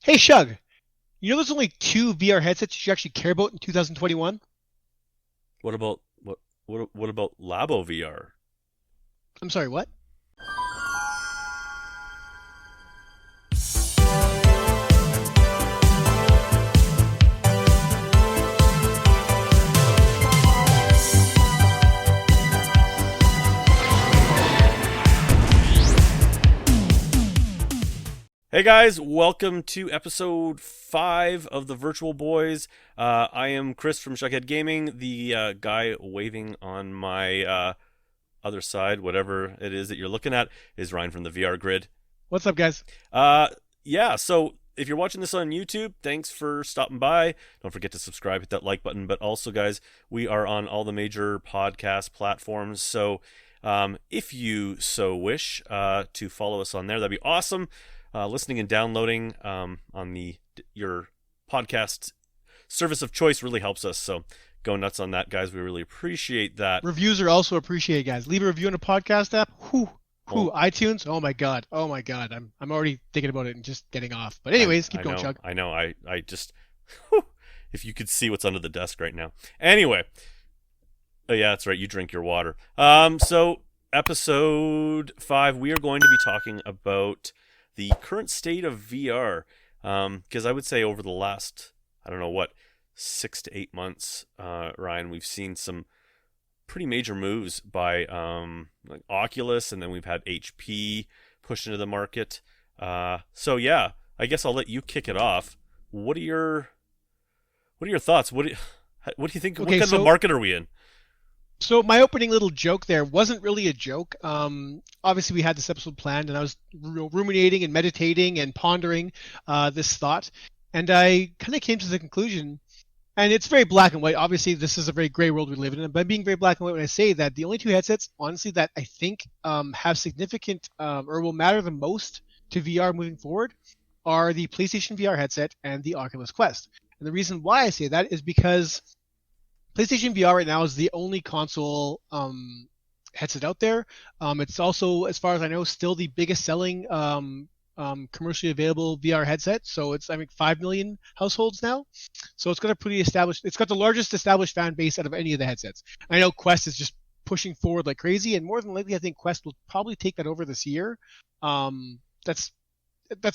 Hey Shug, you know there's only two VR headsets you should actually care about in 2021? What about what about Labo VR? I'm sorry, what? Hey guys, welcome to episode 5 of the Virtual Boys. I am Chris from Shuckhead Gaming. The guy waving on my other side, whatever it is that you're looking at, is Ryan from the VR Grid. What's up, guys? Uh, yeah, so if you're watching this on YouTube, thanks for stopping by. Don't forget to subscribe, hit that like button. But also, guys, we are on all the major podcast platforms. So if you so wish to follow us on there, that'd be awesome. Listening and downloading on your podcast service of choice really helps us. So go nuts on that, guys. We really appreciate that. Reviews are also appreciated, guys. Leave a review on a podcast app. Well, iTunes. Oh my god. I'm already thinking about it and just getting off. But anyways, keep going, Shug. I know. I just, if you could see what's under the desk right now. Anyway, oh yeah, that's right. You drink your water. So episode 5, we are going to be talking about the current state of VR, because I would say over the last, I don't know what, 6 to 8 months, Ryan, we've seen some pretty major moves by like Oculus, and then we've had HP push into the market. So yeah, I guess I'll let you kick it off. What are your thoughts? What do you think? What Okay, kind of a market are we in? so my opening little joke there wasn't really a joke. Obviously we had this episode planned, and I was ruminating and meditating and pondering this thought, and I kind of came to the conclusion. And it's very black and white. Obviously, this is a very gray world we live in. But I'm being very black and white when I say that the only two headsets, honestly, that I think have significant or will matter the most to VR moving forward are the PlayStation VR headset and the Oculus Quest. And the reason why I say that is because PlayStation VR right now is the only console headset out there. It's also, as far as I know, still the biggest selling commercially available VR headset. So it's, I think, 5 million households now. So it's got a pretty established, it's got the largest established fan base out of any of the headsets. I know Quest is just pushing forward like crazy, and more than likely, I think Quest will probably take that over this year. That's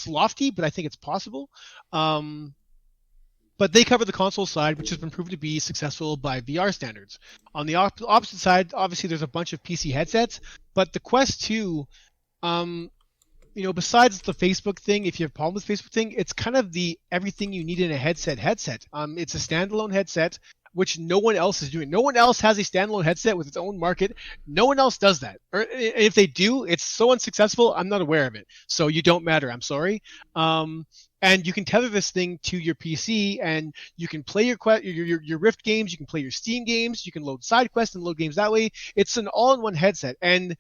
lofty, but I think it's possible. But they cover the console side, which has been proven to be successful by VR standards. On the opposite side, obviously, there's a bunch of PC headsets, but the Quest 2, besides the Facebook thing, if you have a problem with Facebook thing, it's kind of the everything you need in a headset. It's a standalone headset, which no one else is doing. No one else has a standalone headset with its own market. No one else does that. Or if they do, it's so unsuccessful, I'm not aware of it. So you don't matter. I'm sorry. And you can tether this thing to your PC, and you can play your Rift games. You can play your Steam games. You can load side quests and load games that way. It's an all-in-one headset, and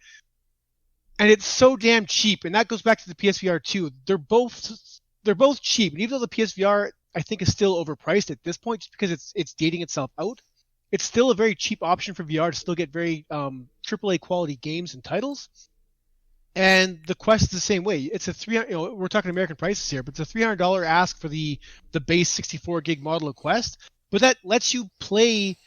it's so damn cheap. And that goes back to the PSVR 2. They're both cheap, and even though the PSVR I think is still overpriced at this point, just because it's dating itself out, it's still a very cheap option for VR to still get very AAA quality games and titles. And the Quest is the same way. It's a we're talking American prices here, but it's a $300 ask for the base 64 gig model of Quest. But that lets you play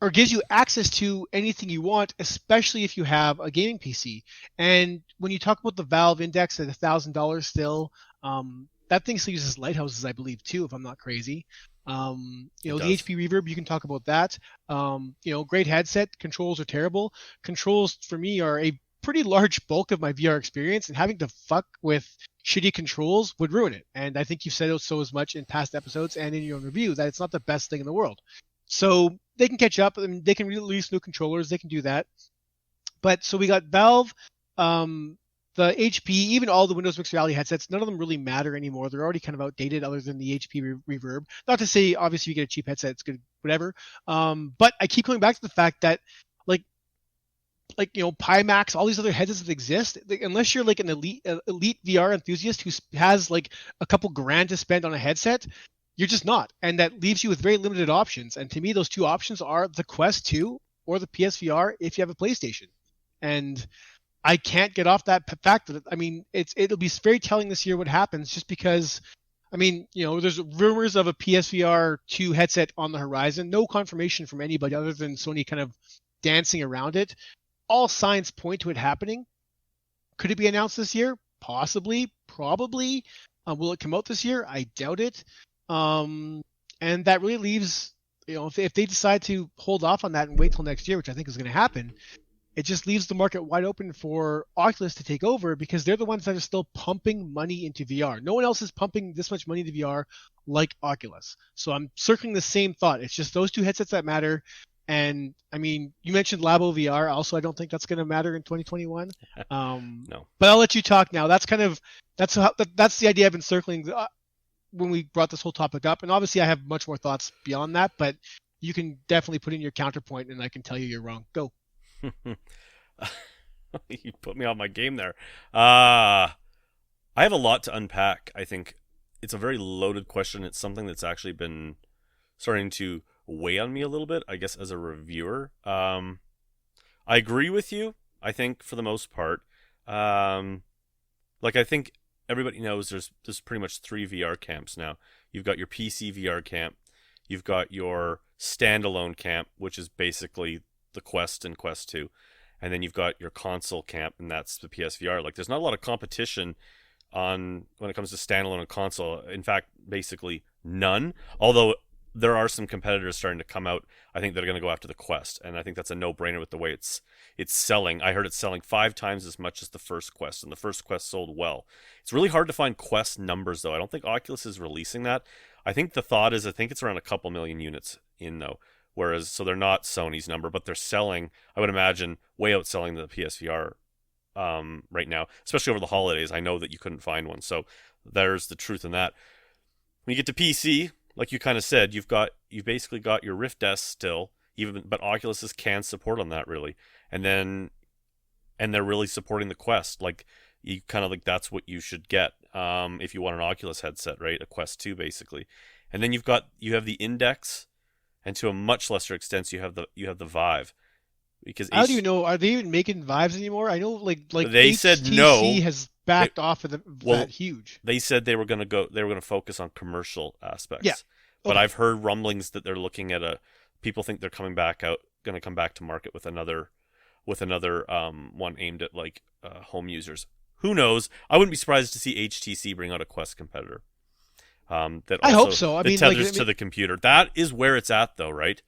or gives you access to anything you want, especially if you have a gaming PC. And when you talk about the Valve Index at $1,000 still, that thing still uses lighthouses, I believe, too, if I'm not crazy. The HP reverb, you can talk about that. Great headset. Controls are terrible. Controls for me are a pretty large bulk of my VR experience, and having to fuck with shitty controls would ruin it. And I think you've said so as much in past episodes and in your own review that it's not the best thing in the world. So they can catch up. I mean, they can release new controllers. They can do that. But so we got Valve, the HP, even all the Windows Mixed Reality headsets. None of them really matter anymore. They're already kind of outdated, other than the HP reverb. Not to say, obviously, you get a cheap headset, it's good, whatever. But I keep coming back to the fact that, Pimax, all these other headsets that exist, unless you're like an elite VR enthusiast who has like a couple grand to spend on a headset, you're just not. And that leaves you with very limited options. And to me, those two options are the Quest 2 or the PSVR if you have a PlayStation. And I can't get off that fact that, I mean, it'll be very telling this year what happens, just because I mean, there's rumors of a PSVR 2 headset on the horizon. No confirmation from anybody other than Sony kind of dancing around it. All signs point to it happening. Could it be announced this year? Possibly, probably. Will it come out this year? I doubt it. And that really leaves, if they decide to hold off on that and wait till next year, which I think is going to happen, it just leaves the market wide open for Oculus to take over because they're the ones that are still pumping money into VR. No one else is pumping this much money into VR like Oculus. So I'm circling the same thought. It's just those two headsets that matter. And I mean, you mentioned Labo VR. Also, I don't think that's going to matter in 2021. No. But I'll let you talk now. That's the idea I've been circling when we brought this whole topic up. And obviously, I have much more thoughts beyond that. But you can definitely put in your counterpoint, and I can tell you you're wrong. Go. You put me on my game there. I have a lot to unpack. I think it's a very loaded question. It's something that's actually been starting to weigh on me a little bit, I guess, as a reviewer. I agree with you, I think, for the most part. I think everybody knows there's pretty much 3 VR camps now. You've got your PC VR camp. You've got your standalone camp, which is basically the Quest and Quest 2. And then you've got your console camp, and that's the PSVR. There's not a lot of competition when it comes to standalone and console. In fact, basically none. Although there are some competitors starting to come out, I think, that are going to go after the Quest. And I think that's a no-brainer with the way it's selling. I heard it's selling 5 times as much as the first Quest, and the first Quest sold well. It's really hard to find Quest numbers, though. I don't think Oculus is releasing that. I think the thought is, I think it's around a couple million units in, though. So they're not Sony's number, but they're selling, I would imagine, way outselling the PSVR right now, especially over the holidays. I know that you couldn't find one, so there's the truth in that. When you get to PC, like you kind of said, you've basically got your Rift S still, but Oculus can support on that, really, and they're really supporting the Quest. You kind of that's what you should get if you want an Oculus headset, right? A Quest 2, basically, and then you have the Index. And to a much lesser extent, you have the Vive, because how do you know? Are they even making Vives anymore? I know, like they HTC said no. has backed off of that huge. They said they were going to focus on commercial aspects. Yeah, but I've heard rumblings that they're looking at people think they're going to come back to market with another one aimed at home users. Who knows? I wouldn't be surprised to see HTC bring out a Quest competitor. I hope so. I mean, tethers to the computer. That is where it's at, though, right?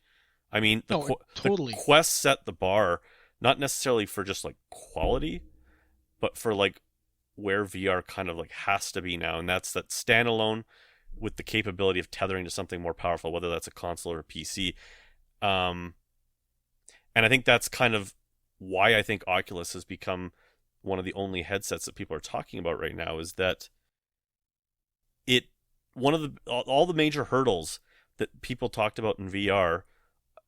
I mean, totally. The Quest set the bar, not necessarily for just quality, but for where VR kind of has to be now, and that's that standalone with the capability of tethering to something more powerful, whether that's a console or a PC. And I think that's kind of why I think Oculus has become one of the only headsets that people are talking about right now, is that all the major hurdles that people talked about in VR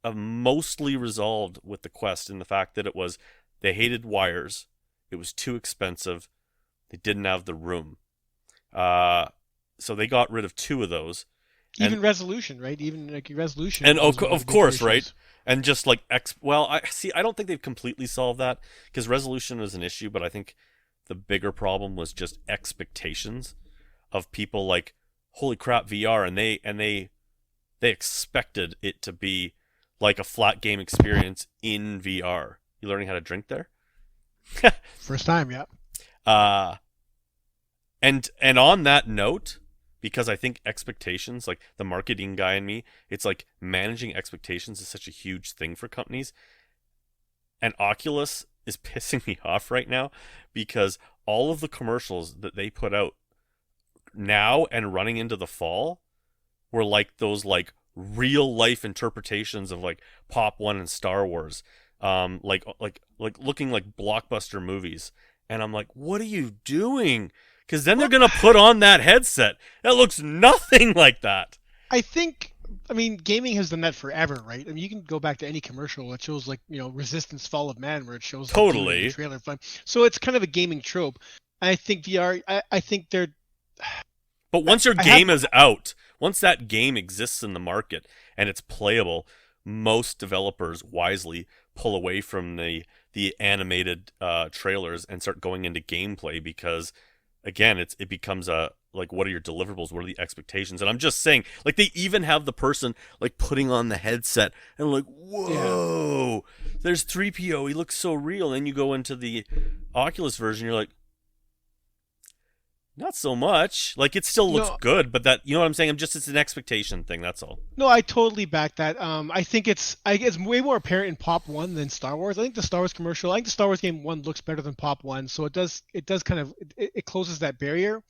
have mostly resolved with the Quest, in the fact that they hated wires, it was too expensive, they didn't have the room, so they got rid of 2 of those. Even resolution, right? Even resolution, and of course, right? And just I don't think they've completely solved that, because resolution was an issue, but I think the bigger problem was just expectations of people. Holy crap, VR, and they expected it to be like a flat game experience in VR. You learning how to drink there? First time, yeah. And on that note, because I think expectations, the marketing guy in me, it's managing expectations is such a huge thing for companies. And Oculus is pissing me off right now, because all of the commercials that they put out now and running into the fall were those real life interpretations of Pop 1 and Star Wars, looking like blockbuster movies. And I'm what are you doing? Because then they're gonna put on that headset that looks nothing like that. I mean, gaming has done that forever, right? I mean, you can go back to any commercial that shows Resistance: Fall of Man, where it shows totally the trailer fun. So it's kind of a gaming trope. And I think VR. I think they're. But once your game is out, once that game exists in the market and it's playable, most developers wisely pull away from the animated trailers and start going into gameplay, because again, it becomes a like what are your deliverables, what are the expectations? And I'm just saying, like, they even have the person like putting on the headset and like, Yeah. whoa, there's 3PO, he looks so real. And then you go into the Oculus version, you're like, not so much. Like, it still looks No, good, but that, you know what I'm saying? it's an expectation thing, that's all. no, I totally back that. I think it's way more apparent in Pop One than Star Wars. I think the Star Wars commercial, I think the Star Wars game one looks better than Pop One, so it does kind of it closes that barrier.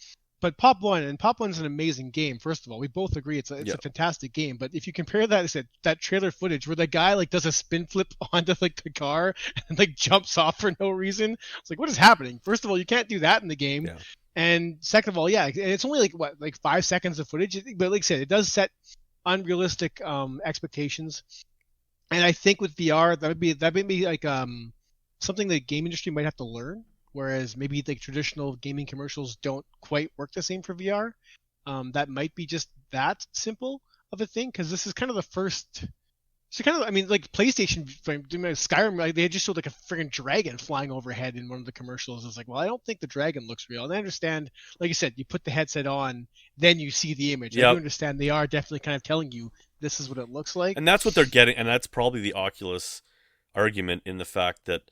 But Pop One's an amazing game. First of all, we both agree it's Yeah. a fantastic game. But if you compare that, I said that trailer footage where the guy like does a spin flip onto like the car and like jumps off for no reason, it's like what is happening? First of all, you can't do that in the game. Yeah. And second of all, yeah, it's only like 5 seconds of footage, but like I said, it does set unrealistic expectations. And I think with VR, that would be like something the game industry might have to learn. Whereas maybe like traditional gaming commercials don't quite work the same for VR. That might be just that simple of a thing because this is kind of the first. So kind of, I mean, like PlayStation, Skyrim, like, they just showed like a freaking dragon flying overhead in one of the commercials. It's like, well, I don't think the dragon looks real. And I understand, like you said, you put the headset on, then you see the image. I Yep. do understand they are definitely kind of telling you this is what it looks like. And that's what they're getting, and that's probably the Oculus argument in the fact that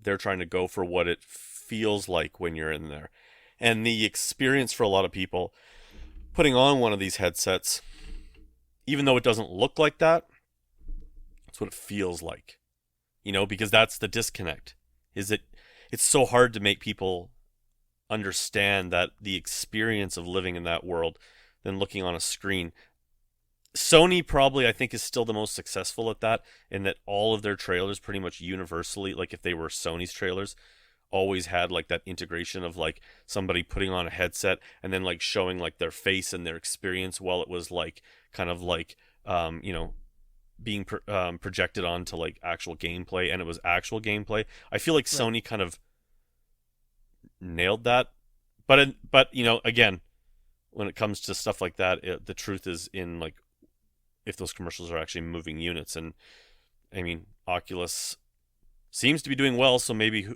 they're trying to go for what it feels like when you're in there. And the experience for a lot of people putting on one of these headsets, even though it doesn't look like that, it's what it feels like. You know, because that's the disconnect. It's so hard to make people understand that the experience of living in that world than looking on a screen. Sony probably, I think, is still the most successful at that, in that all of their trailers pretty much universally, like if they were Sony's trailers, always had like that integration of like somebody putting on a headset and then like showing like their face and their experience while it was like kind of like being projected onto like actual gameplay, and it was actual gameplay. I feel like Right. Sony kind of nailed that, but again, when it comes to stuff like that, the truth is in like if those commercials are actually moving units. And I mean, Oculus seems to be doing well, so maybe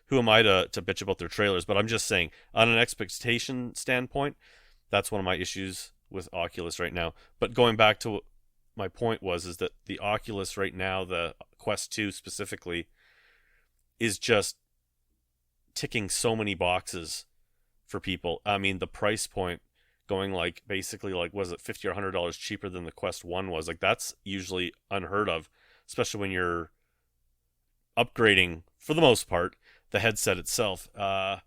who am I to bitch about their trailers? But I'm just saying, on an expectation standpoint, that's one of my issues with Oculus right now. But going back to what my point is that the Oculus right now, the Quest 2 specifically, is just ticking so many boxes for people. I mean, the price point going like basically like, was it $50 or $100 cheaper than the Quest 1 was? Like, that's usually unheard of, especially when you're upgrading, for the most part, the headset itself. I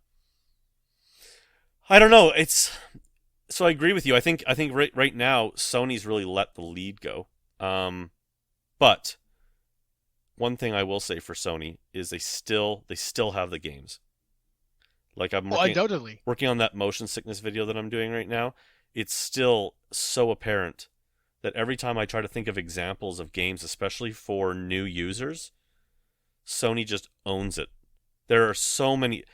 don't know. So I agree with you. I think right now Sony's really let the lead go. But one thing I will say for Sony is they still have the games. Like I'm Undoubtedly. working on that motion sickness video that I'm doing right now. It's still so apparent that every time I try to think of examples of games, especially for new users, Sony just owns it. There are so many.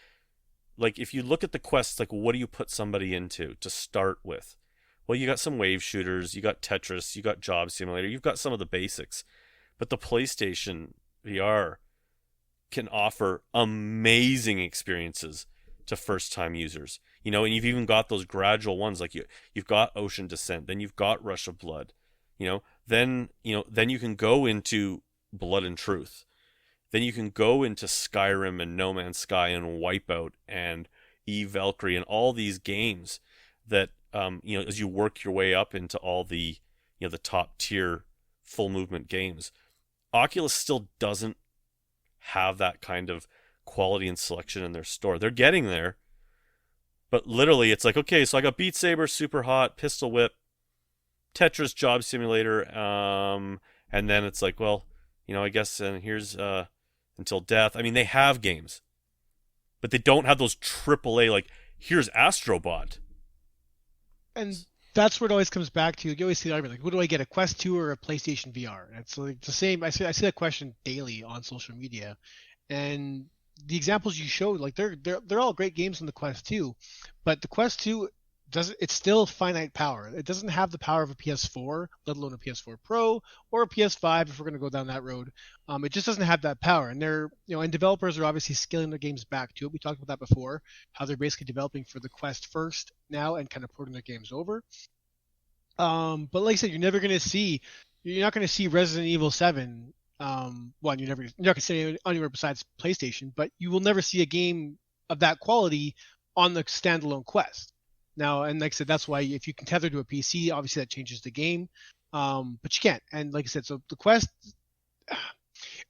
Like, if you look at the Quest, like, what do you put somebody into to start with? Well, you got some wave shooters, you got Tetris, you got Job Simulator, you've got some of the basics. But the PlayStation VR can offer amazing experiences to first-time users. And you've even got those gradual ones, like you've got Ocean Descent, then you've got Rush of Blood. Then you can go into Blood and Truth. Then you can go into Skyrim and No Man's Sky and Wipeout and Eve Valkyrie and all these games that, as you work your way up into all the, the top tier full movement games, Oculus still doesn't have that kind of quality and selection in their store. They're getting there, but literally it's like, okay, so I got Beat Saber, Super Hot, Pistol Whip, Tetris, Job Simulator, and then it's like, well, I guess, and here's Until Death. I mean, they have games, but they don't have those AAA, like, here's Astrobot. And that's where it always comes back to. You always see the argument, like, what do I get, a Quest 2 or a PlayStation VR? And it's like the same. I see that question daily on social media, and the examples you showed, like they're all great games on the Quest 2, but the Quest 2 doesn't. It's still finite power. It doesn't have the power of a PS4, let alone a PS4 Pro or a PS5 if we're going to go down that road. It just doesn't have that power, and and developers are obviously scaling their games back to it. We talked about that before, how they're basically developing for the Quest first now and kind of porting their games over. But like I said, you're not going to see Resident Evil 7. One, you're not going to see it anywhere besides PlayStation, but you will never see a game of that quality on the standalone Quest. Now, and like I said, that's why if you can tether to a PC, obviously that changes the game. But you can't. And like I said, so the Quest,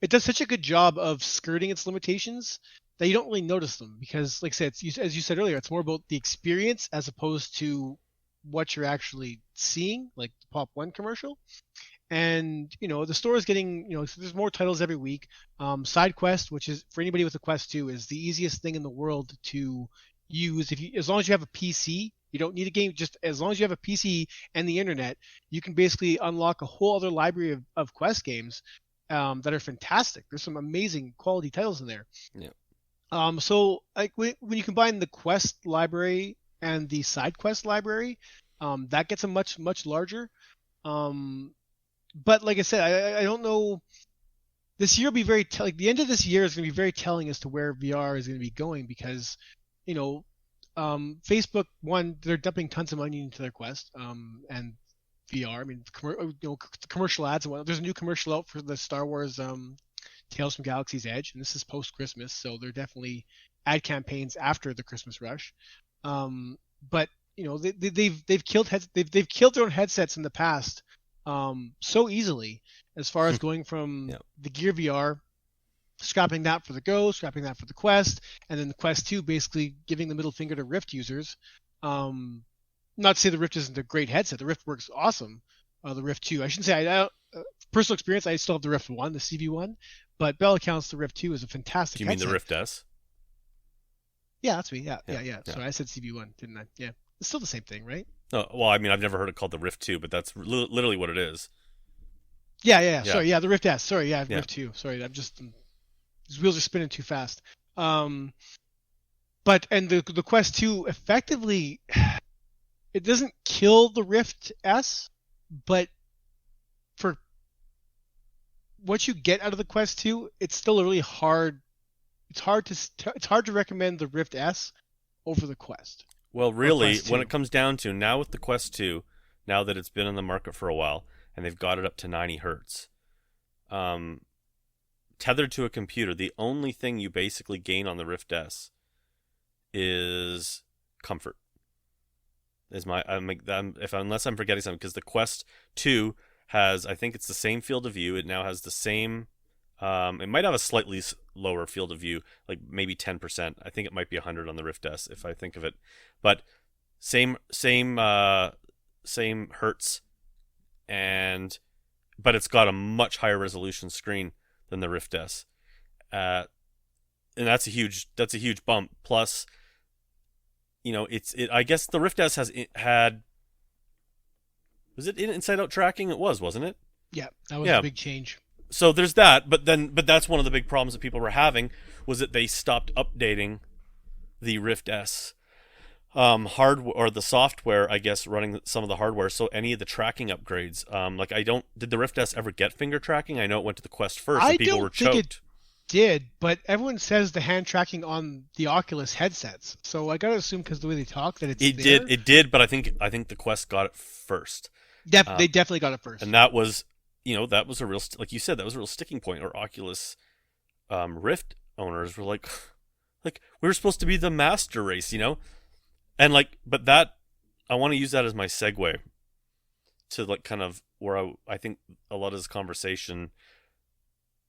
it does such a good job of skirting its limitations that you don't really notice them because, like I said, as you said earlier, it's more about the experience as opposed to what you're actually seeing, like the Pop One commercial. And the store is getting, there's more titles every week. Side Quest, which is for anybody with a Quest 2, is the easiest thing in the world to use. As long as you have a PC, you don't need a game. Just as long as you have a PC and the internet, you can basically unlock a whole other library of Quest games that are fantastic. There's some amazing quality titles in there. Yeah. So like when you combine the Quest library and the Side Quest library, that gets a much larger. But like I said, I don't know. This year will be very the end of this year is going to be very telling as to where VR is going to be going because, Facebook, one, they're dumping tons of money into their Quest, and VR. I mean, commercial ads and whatnot. There's a new commercial out for the Star Wars Tales from Galaxy's Edge, and this is post Christmas, so they're definitely ad campaigns after the Christmas rush. But they've killed their own headsets in the past. So easily as far as going from the Gear VR, scrapping that for the Go, scrapping that for the Quest, and then the Quest 2 basically giving the middle finger to Rift users. Not to say the Rift isn't a great headset. The Rift works awesome. The Rift 2. I shouldn't say personal experience, I still have the Rift 1, the CV1, but by all accounts the Rift 2 is a fantastic headset. Do you mean the Rift S? Yeah, that's me. Yeah. Sorry, I said CV1, didn't I? Yeah. It's still the same thing, right? Oh, well, I mean, I've never heard it called the Rift 2, but that's literally what it is. Yeah. Sorry, the Rift S. Sorry, Rift 2. Sorry, these wheels are spinning too fast. But the Quest 2 effectively, it doesn't kill the Rift S, but for what you get out of the Quest 2, it's still a really hard. It's hard to recommend the Rift S over the Quest. Well, really, when it comes down to now with the Quest 2, now that it's been on the market for a while, and they've got it up to 90 hertz, tethered to a computer, the only thing you basically gain on the Rift S is comfort. Unless I'm forgetting something, because the Quest 2 has, I think it's the same field of view. It now has the same. It might have a slightly lower field of view, like maybe 10%. I think it might be 100 on the Rift S, if I think of it. But same hertz, but it's got a much higher resolution screen than the Rift S, and that's a huge bump. Plus, I guess the Rift S had. Was it inside out tracking? It was, wasn't it? Yeah, that was a big change. So there's that, but that's one of the big problems that people were having was that they stopped updating the Rift S hardware or the software, I guess, running some of the hardware. So any of the tracking upgrades, did the Rift S ever get finger tracking? I know it went to the Quest first, and people were choked. I don't think it did, but everyone says the hand tracking on the Oculus headsets. So I gotta assume because the way they talk that it did, but I think the Quest got it first. They definitely got it first, and that was. That was a real, like you said, that was a real sticking point. Or Oculus Rift owners were like we were supposed to be the master race, and but that I want to use that as my segue to kind of where I think a lot of this conversation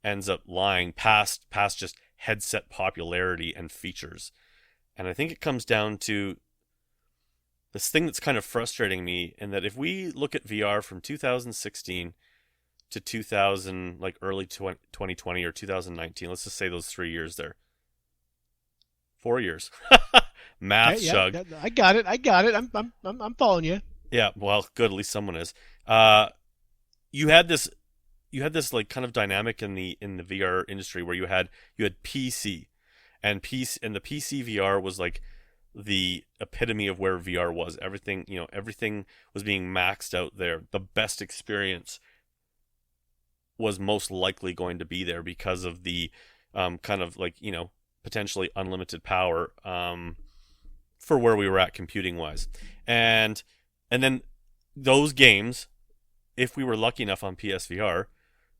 ends up lying past just headset popularity and features, and I think it comes down to this thing that's kind of frustrating me, in that if we look at VR from 2016 to 2000, early 2020 or 2019. Let's just say those 3 years there. 4 years. Math, Shug. I got it. I'm following you. Yeah, well, good. At least someone is. You had this kind of dynamic in the VR industry where you had PC, and the PC VR was the epitome of where VR was. Everything, everything was being maxed out there. The best experience was most likely going to be there because of the kind of like, potentially unlimited power for where we were at computing wise. And then those games, if we were lucky enough on PSVR,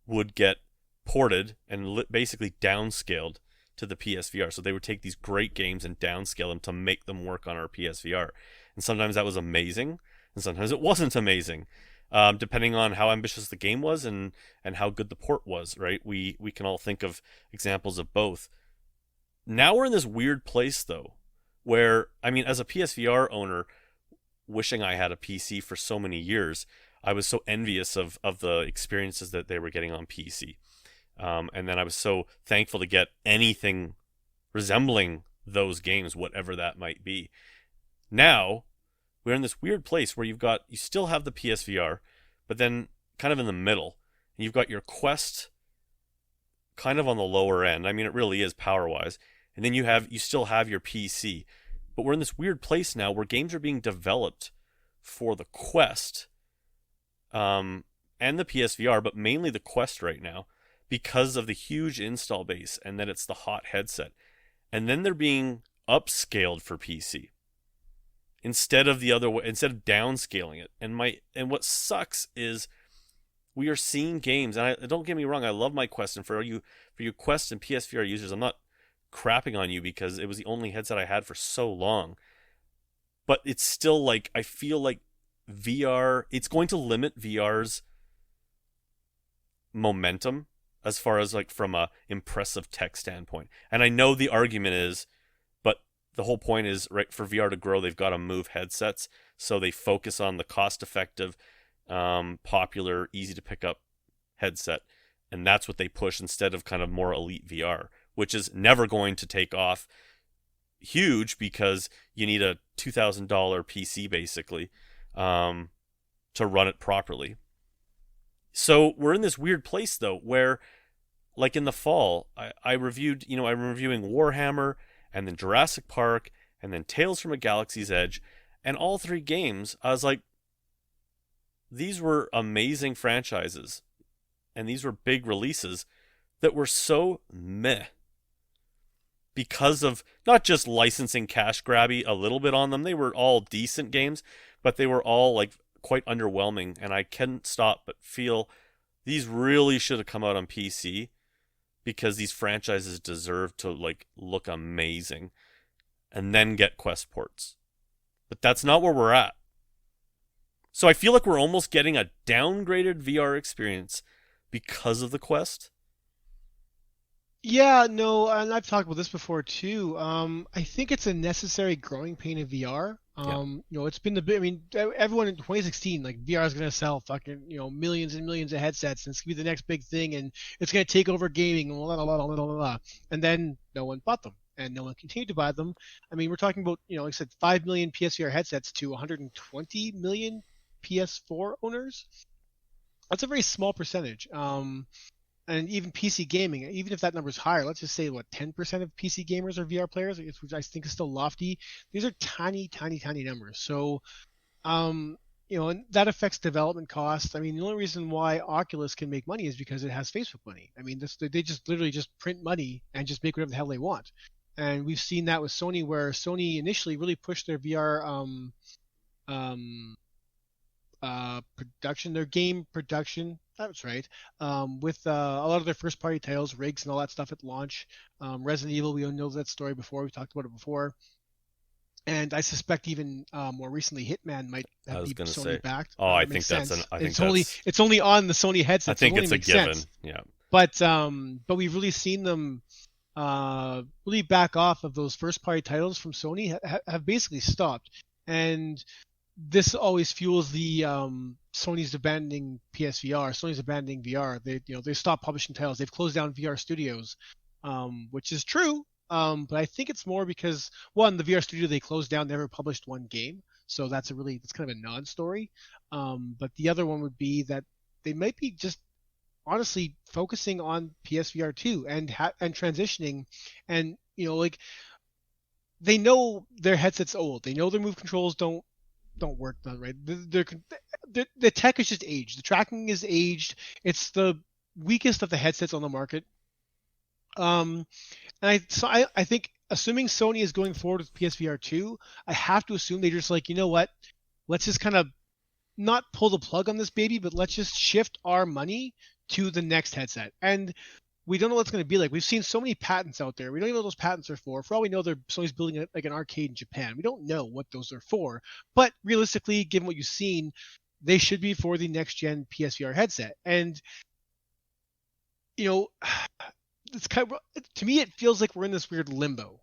would get ported and basically downscaled to the PSVR. So they would take these great games and downscale them to make them work on our PSVR. And sometimes that was amazing, and sometimes it wasn't amazing, depending on how ambitious the game was and how good the port was, right? We can all think of examples of both. Now we're in this weird place, though, where, I mean, as a PSVR owner, wishing I had a PC for so many years, I was so envious of the experiences that they were getting on PC. And then I was so thankful to get anything resembling those games, whatever that might be. Now, we're in this weird place where you still have the PSVR, but then kind of in the middle, and you've got your Quest kind of on the lower end. I mean, it really is power-wise. And then you still have your PC. But we're in this weird place now where games are being developed for the Quest and the PSVR, but mainly the Quest right now, because of the huge install base and that it's the hot headset. And then they're being upscaled for PC instead of the other way, instead of downscaling it. And what sucks is we are seeing games, and don't get me wrong, I love my Quest, and for you Quest and PSVR users, I'm not crapping on you because it was the only headset I had for so long. But it's still like, I feel like VR, it's going to limit VR's momentum as far as like from a impressive tech standpoint. And I know the argument is, but the whole point is, right, for VR to grow, they've got to move headsets. So they focus on the cost-effective, popular, easy to pick up headset. And that's what they push instead of kind of more elite VR, which is never going to take off huge because you need a $2,000 PC basically to run it properly. So we're in this weird place though, where like in the fall, I'm reviewing Warhammer and then Jurassic Park and then Tales from a Galaxy's Edge, and all three games, I was like, these were amazing franchises and these were big releases that were so meh because of not just licensing cash grabby a little bit on them. They were all decent games, but they were all like quite underwhelming, and I can't stop but feel these really should have come out on PC because these franchises deserve to like look amazing and then get Quest ports. But that's not where we're at. So I feel like we're almost getting a downgraded VR experience because of the Quest. Yeah, no, and I've talked about this before too. I think it's a necessary growing pain of VR. Yeah. It's been the big. I mean, everyone in 2016, like VR is gonna sell fucking, millions and millions of headsets, and it's gonna be the next big thing, and it's gonna take over gaming, and blah, blah, blah, blah, blah, blah. And then no one bought them, and no one continued to buy them. I mean, we're talking about, like I said, 5 million PSVR headsets to 120 million PS4 owners. That's a very small percentage. And even PC gaming, even if that number is higher, let's just say 10% of PC gamers are VR players, which I think is still lofty. These are tiny, tiny, tiny numbers. So, and that affects development costs. I mean, the only reason why Oculus can make money is because it has Facebook money. I mean, they just literally just print money and just make whatever the hell they want. And we've seen that with Sony, where Sony initially really pushed their VR production, their game production. That's right. With a lot of their first-party titles, rigs and all that stuff at launch. Resident Evil, we all know that story before. We talked about it before. And I suspect even more recently, Hitman might have been Sony backed. Oh, I think that's it's only on the Sony headset. I think it's a given. Sense. Yeah. But we've really seen them really back off of those first-party titles from Sony. Have basically stopped. And this always fuels the Sony's abandoning PSVR. Sony's abandoning VR. They stopped publishing titles. They've closed down VR studios, which is true. But I think it's more because, one, the VR studio they closed down never published one game, so that's kind of a non-story. But the other one would be that they might be just honestly focusing on PSVR 2 and transitioning, and they know their headset's old. They know their move controls don't work done right. The tech is just aged. The tracking is aged. It's the weakest of the headsets on the market. Um, I think assuming Sony is going forward with PSVR 2, I have to assume they're just like, you know what? Let's just kind of not pull the plug on this baby, but let's just shift our money to the next headset. And we don't know what it's going to be like. We've seen so many patents out there. We don't even know what those patents are for. For all we know, Sony's building like an arcade in Japan. We don't know what those are for. But realistically, given what you've seen, they should be for the next gen PSVR headset. And you know, it's kind of, to me, it feels like we're in this weird limbo.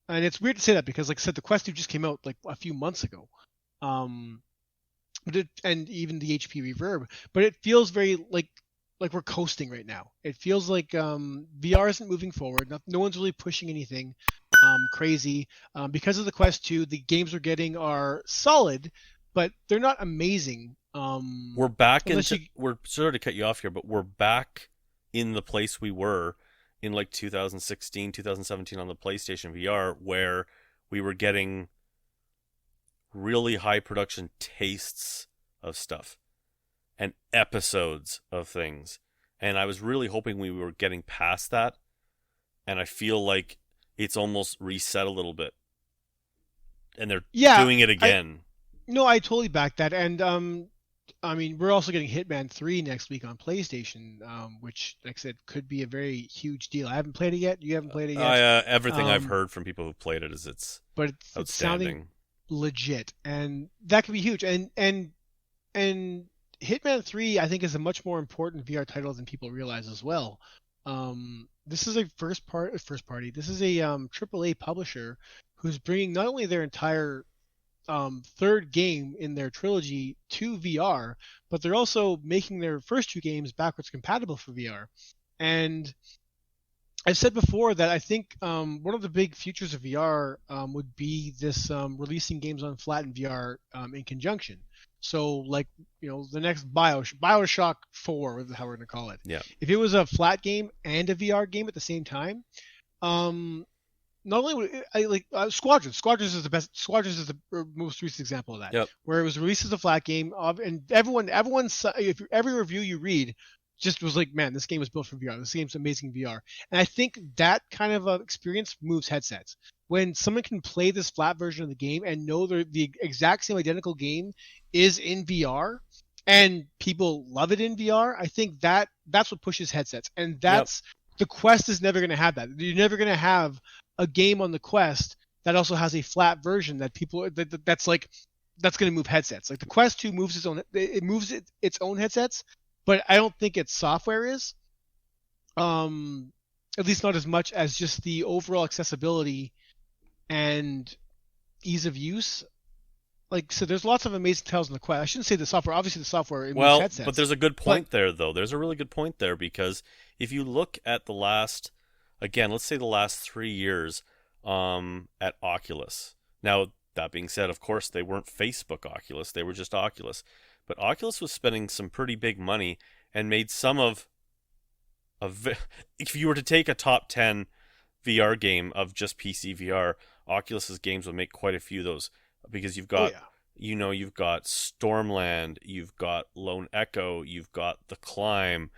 And it's weird to say that because, like I said, the Quest 2 just came out like a few months ago. Um, and even the HP Reverb, but it feels very like we're coasting right now. It feels like VR isn't moving forward. No one's really pushing anything crazy. Because of the Quest 2, the games we're getting are solid, but they're not amazing. We're back into. We're sorry to cut you off here, but we're back in the place we were in like 2016, 2017 on the PlayStation VR, where we were getting really high production tastes of stuff and episodes of things. And I was really hoping we were getting past that. And I feel like it's almost reset a little bit. And they're doing it again. I totally back that. And I mean, we're also getting Hitman 3 next week on PlayStation, which, like I said, could be a very huge deal. I haven't played it yet. You haven't played it yet? Everything I've heard from people who've played it is it's sounding legit, and that could be huge. And Hitman 3, I think, is a much more important VR title than people realize as well. This is a first party. This is a AAA publisher who's bringing not only their entire third game in their trilogy to VR, but they're also making their first two games backwards compatible for VR. And I've said before that I think one of the big futures of VR would be this releasing games on flattened VR in conjunction. So, like, the next Bioshock 4, is how we're going to call it. Yeah. If it was a flat game and a VR game at the same time, not only would Squadrons. Squadrons is the best. Squadrons is the most recent example of that. Yep. Where it was released as a flat game, and everyone's if every review you read just was like, man, this game was built for VR. This game's amazing VR. And I think that kind of experience moves headsets. When someone can play this flat version of the game and know the exact same identical game is in VR, and people love it in VR, I think that's what pushes headsets. And that's the Quest is never going to have that. You're never going to have a game on the Quest that also has a flat version that people that's going to move headsets. Like the Quest 2 moves its own headsets, but I don't think its software is. At least not as much as just the overall accessibility and ease of use. Like, so there's lots of amazing titles in the Quest. I shouldn't say the software. Obviously, the software moves headsets. But there's a good point there, though. There's a really good point there, because if you look at the last 3 years at Oculus. Now, that being said, of course, they weren't Facebook Oculus. They were just Oculus. But Oculus was spending some pretty big money and made some if you were to take a top 10 VR game of just PC VR, Oculus's games would make quite a few of those, because you've got you've got Stormland, you've got Lone Echo, you've got The Climb.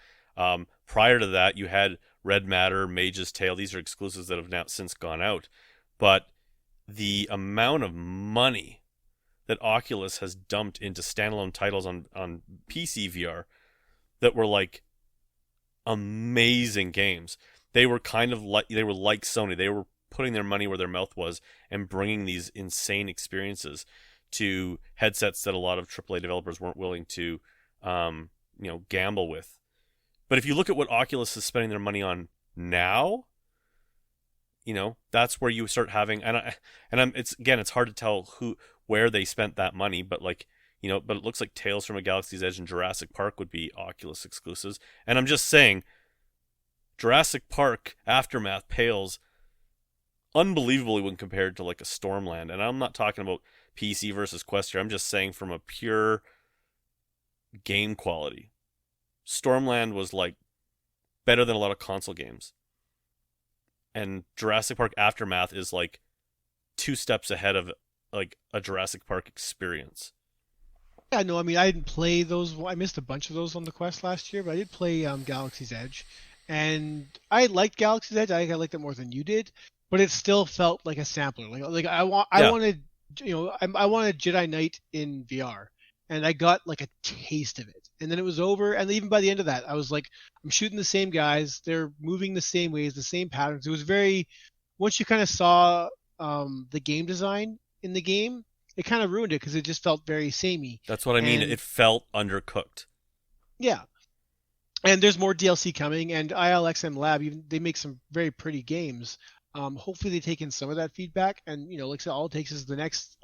Prior to that, you had Red Matter, Mage's Tale. These are exclusives that have now since gone out. But the amount of money that Oculus has dumped into standalone titles on PC VR that were like amazing games. They were like Sony. They were putting their money where their mouth was and bringing these insane experiences to headsets that a lot of AAA developers weren't willing to gamble with. But if you look at what Oculus is spending their money on now, that's where you start having, it's hard to tell where they spent that money, but but it looks like Tales from a Galaxy's Edge and Jurassic Park would be Oculus exclusives. And I'm just saying, Jurassic Park Aftermath pales unbelievably when compared to like a Stormland. And I'm not talking about PC versus Quest here. I'm just saying from a pure game quality. Stormland was like better than a lot of console games. And Jurassic Park Aftermath is like 2 steps ahead of like a Jurassic Park experience. Yeah, no, I mean, I didn't play those. I missed a bunch of those on the Quest last year, but I did play Galaxy's Edge, and I liked Galaxy's Edge. I think I liked it more than you did, but it still felt like a sampler. Like I Yeah. wanted, I wanted Jedi Knight in VR, and I got like a taste of it, and then it was over. And even by the end of that, I was like, I'm shooting the same guys, they're moving the same ways, the same patterns. It was very, once you kind of saw the game design in the game, it kind of ruined it because it just felt very samey. That's what I mean. And It felt undercooked. yeah, and there's more DLC coming, and ILXM Lab, even they make some very pretty games. Hopefully they take in some of that feedback, and like I said, all it takes is the next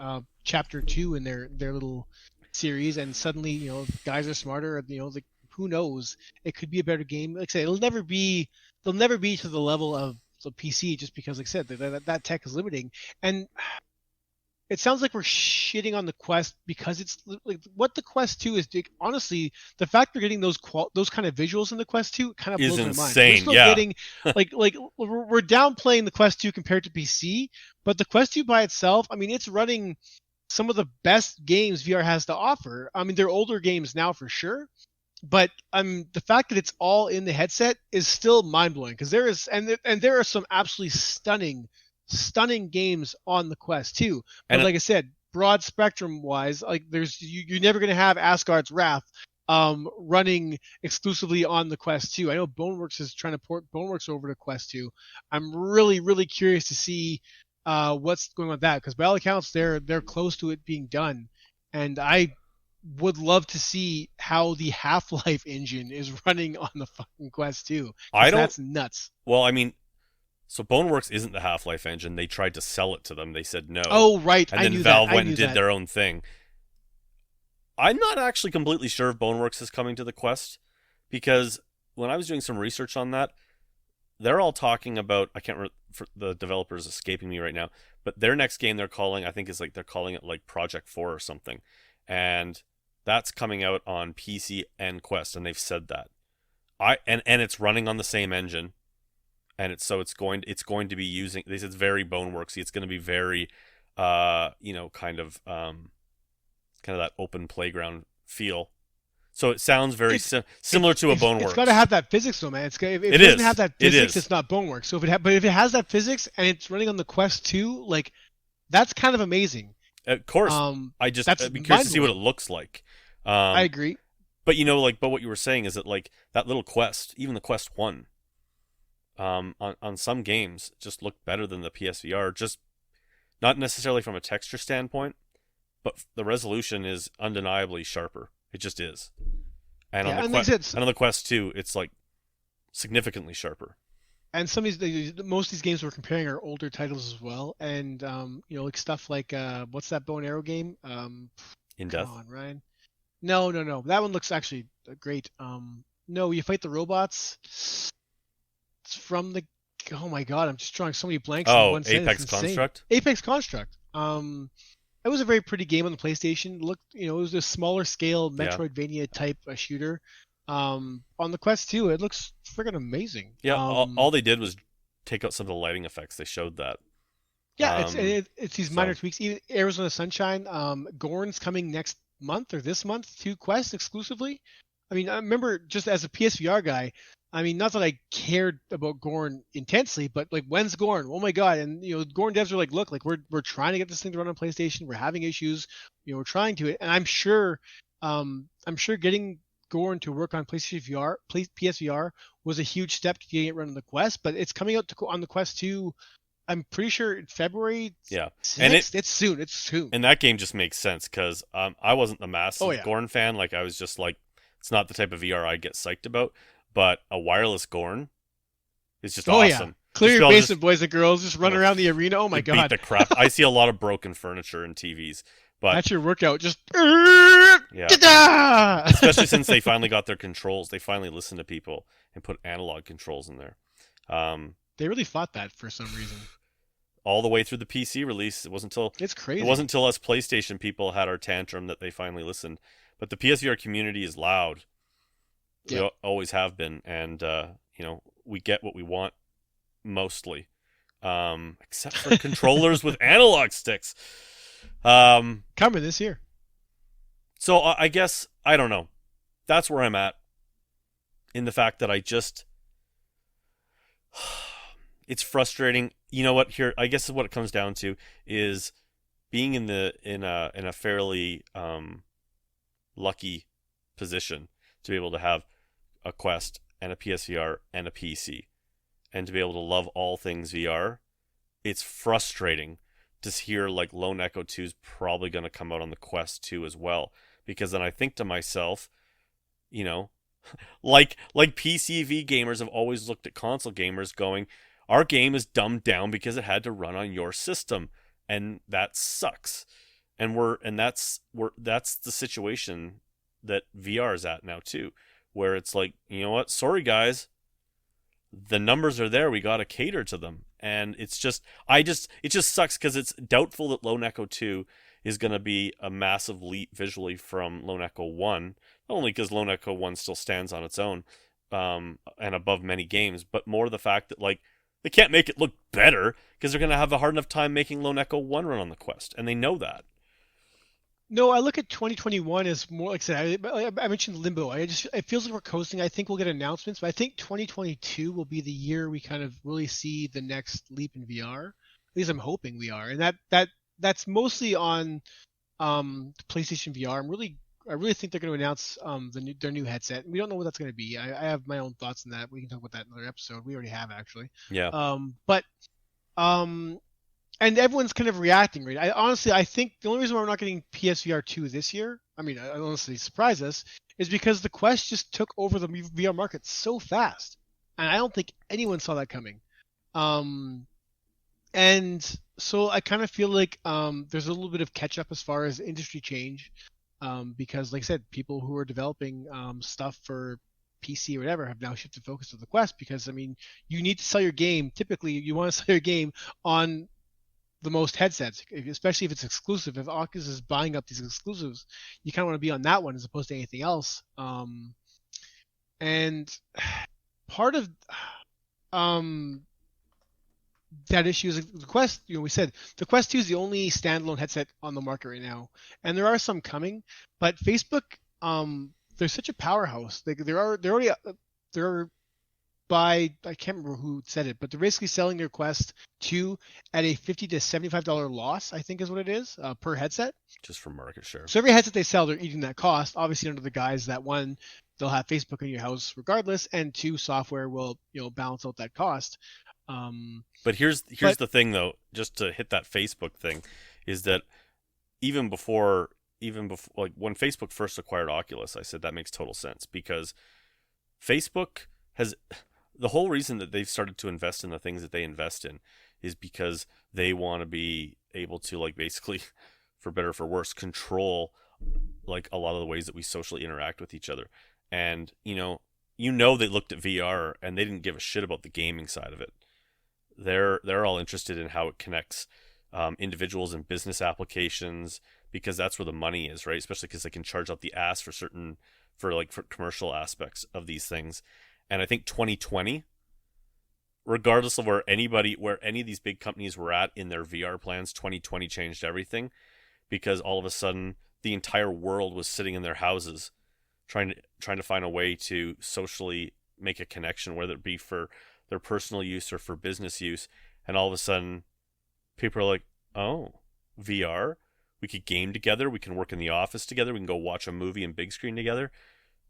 chapter 2 in their little series, and suddenly guys are smarter. Like, who knows? It could be a better game. Like I said, they'll never be to the level of the PC, just because, like I said, that tech is limiting. And it sounds like we're shitting on the Quest because it's like what the Quest 2 is. Honestly, the fact we're getting those kind of visuals in the Quest 2 kind of Is blows my mind. insane, We're still yeah. getting like we're downplaying the Quest 2 compared to PC, but the Quest 2 by itself, I mean, it's running some of the best games VR has to offer. I mean, they're older games now for sure, but the fact that it's all in the headset is still mind blowing, because there are some absolutely stunning games on the Quest 2. But And like I said, broad spectrum wise, like you're never going to have Asgard's Wrath running exclusively on the Quest 2. I know Boneworks is trying to port Boneworks over to Quest 2. I'm really curious to see what's going on with that, because by all accounts they're close to it being done, and I would love to see how the Half-Life engine is running on the fucking Quest 2. That's nuts. Well, I mean, so Boneworks isn't the Half-Life engine. They tried to sell it to them. They said no. Oh, right. And I then knew Valve that. went and did their own thing. I'm not actually completely sure if Boneworks is coming to the Quest, because when I was doing some research on that, they're all talking about, I can't remember, the developers escaping me right now, but their next game they're calling it like Project 4 or something. And that's coming out on PC and Quest, and they've said that. And it's running on the same engine. And it's going to be using, they said it's very Boneworksy. It's going to be very kind of that open playground feel. So it sounds very similar to a Boneworks. It's got to have that physics, though, man. If it doesn't have that physics, it's not Boneworks. So but if it has that physics and it's running on the Quest 2, like, that's kind of amazing. Of course, I'd be curious to see what it looks like. I agree. But but what you were saying is that, like, that little Quest, even the Quest 1, on some games just look better than the PSVR, just not necessarily from a texture standpoint, but the resolution is undeniably sharper. It just is. And on the Quest 2, it's like significantly sharper. And most of these games we're comparing are older titles as well, and like stuff like what's that bow and arrow game? In Death. Come on, Ryan. No, that one looks actually great. No, you fight the robots. It's from the. Oh my god, I'm just drawing so many blanks. In one Apex Construct. Apex Construct. It was a very pretty game on the PlayStation. It was a smaller scale Metroidvania type shooter. On the Quest 2, it looks friggin' amazing. Yeah, all they did was take out some of the lighting effects. They showed that. Yeah, it's these minor tweaks. Even Arizona Sunshine. Gorn's coming next month or this month to Quest exclusively. I mean, I remember, just as a PSVR guy, I mean, not that I cared about Gorn intensely, but like, when's Gorn? Oh my god! And Gorn devs are like, look, like we're trying to get this thing to run on PlayStation. We're having issues. We're trying to it, and I'm sure getting Gorn to work on PSVR was a huge step to getting it run on the Quest. But it's coming out on the Quest 2. I'm pretty sure in February. Yeah, 6th. And it's soon. It's soon. And that game just makes sense, because I wasn't the massive Gorn fan. Like, I was just like, it's not the type of VR I get psyched about. But a wireless Gorn is just awesome. Yeah. Clear your basement, boys and girls. Just run around the arena. Oh my god! Beat the crap. I see a lot of broken furniture and TVs. But that's your workout. Just especially since they finally got their controls. They finally listened to people and put analog controls in there. They really fought that for some reason. All the way through the PC release, It's crazy. It wasn't until us PlayStation people had our tantrum that they finally listened. But the PSVR community is loud. Yep. We always have been, and we get what we want mostly. except for controllers with analog sticks. Um, Coming this year. so I guess I don't know. That's where I'm at in the fact that it's frustrating. You know what? Here, I guess what it comes down to is being in a fairly lucky position to be able to have a Quest and a PSVR and a PC, and to be able to love all things VR. It's frustrating to hear like Lone Echo 2 is probably going to come out on the Quest 2 as well, because then I think to myself, you know, like PCV gamers have always looked at console gamers going, our game is dumbed down because it had to run on your system, and that sucks. And that's the situation that VR is at now too, where it's like, you know what, sorry guys, the numbers are there, we got to cater to them. And it just sucks because it's doubtful that Lone Echo 2 is going to be a massive leap visually from Lone Echo 1, not only because Lone Echo 1 still stands on its own and above many games, but more the fact that like they can't make it look better because they're going to have a hard enough time making Lone Echo 1 run on the Quest, and they know that. No, I look at 2021 as more like I said. I mentioned Limbo. It feels like we're coasting. I think we'll get announcements, but I think 2022 will be the year we kind of really see the next leap in VR. At least I'm hoping we are, and that's mostly on PlayStation VR. I really think they're going to announce their new headset. We don't know what that's going to be. I have my own thoughts on that. We can talk about that in another episode. We already have actually. Yeah. But and everyone's kind of reacting, right? I think the only reason why we're not getting PSVR 2 this year, I mean, honestly, surprise us, is because the Quest just took over the VR market so fast, and I don't think anyone saw that coming. And so I kind of feel like there's a little bit of catch up as far as industry change, because, like I said, people who are developing stuff for PC or whatever have now shifted focus to the Quest because, I mean, you need to sell your game. Typically, you want to sell your game on the most headsets, especially if it's exclusive. If Oculus is buying up these exclusives, you kind of want to be on that one as opposed to anything else. And part of that issue is the Quest. We said the Quest 2 is the only standalone headset on the market right now, and there are some coming. But Facebook, they're such a powerhouse. They're by, I can't remember who said it, but they're basically selling their Quest 2 at a $50 to $75 loss, I think is what it is, per headset. Just for market share. So every headset they sell, they're eating that cost. Obviously, under the guise that one, they'll have Facebook in your house regardless, and two, software will balance out that cost. But here's the thing though, just to hit that Facebook thing, is that even before like when Facebook first acquired Oculus, I said that makes total sense because Facebook has the whole reason that they've started to invest in the things that they invest in is because they want to be able to, like, basically, for better or for worse, control like a lot of the ways that we socially interact with each other. And they looked at VR and they didn't give a shit about the gaming side of it. They're all interested in how it connects individuals and business applications, because that's where the money is, right? Especially because they can charge out the ass for commercial aspects of these things. And I think 2020, regardless of where any of these big companies were at in their VR plans, 2020 changed everything, because all of a sudden the entire world was sitting in their houses trying to find a way to socially make a connection, whether it be for their personal use or for business use. And all of a sudden people are like, oh, VR? We could game together. We can work in the office together. We can go watch a movie in big screen together.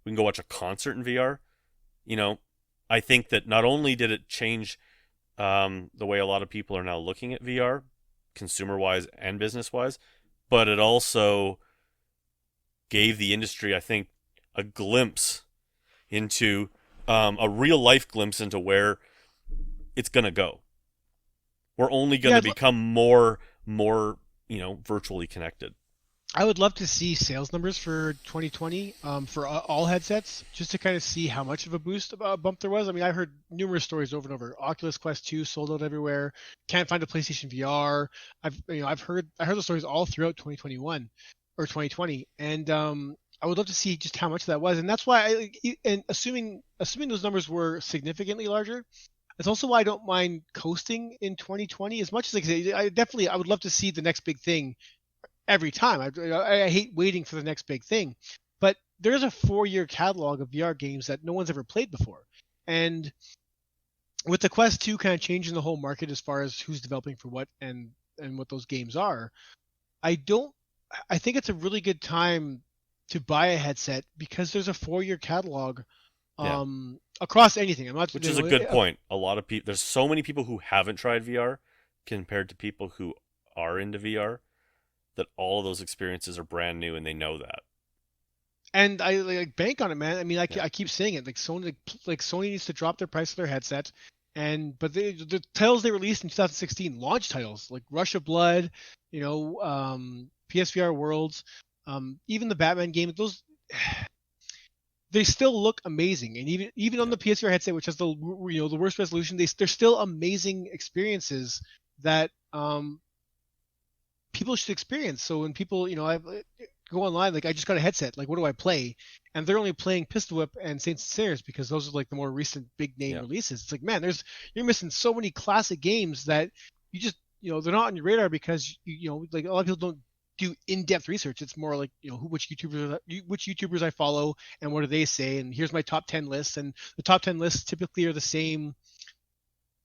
We can go watch a concert in VR. I think that not only did it change the way a lot of people are now looking at VR, consumer-wise and business-wise, but it also gave the industry, I think, a glimpse into a real-life glimpse into where it's going to go. We're only going to become more virtually connected. I would love to see sales numbers for 2020 for all headsets, just to kind of see how much of a bump there was. I mean, I heard numerous stories over and over. Oculus Quest 2 sold out everywhere. Can't find a PlayStation VR. I've heard the stories all throughout 2021 or 2020, and I would love to see just how much that was. And that's why, and assuming those numbers were significantly larger, It's also why I don't mind coasting in 2020 as much as I would love to see the next big thing every time. I hate waiting for the next big thing, but there's a 4-year catalog of VR games that no one's ever played before, and with the Quest 2 kind of changing the whole market as far as who's developing for what and what those games are, I think it's a really good time to buy a headset because there's a 4-year catalog across anything. Which is a good point. A lot of people, there's so many people who haven't tried VR compared to people who are into VR that all of those experiences are brand new and they know that. And I like bank on it, man. I mean, I keep saying it. Like Sony needs to drop their price of their headset. But the titles they released in 2016, launch titles like Rush of Blood, PSVR Worlds, even the Batman game, those they still look amazing. And even on the PSVR headset, which has the worst resolution, they're still amazing experiences that people should experience. So when people, I go online, like I just got a headset, like what do I play? And they're only playing Pistol Whip and Saints and Sinners because those are like the more recent big name releases. It's like, man, you're missing so many classic games that you just, they're not on your radar because like a lot of people don't do in-depth research. It's more like, which YouTubers I follow and what do they say, and here's my top 10 lists, and the top 10 lists typically are the same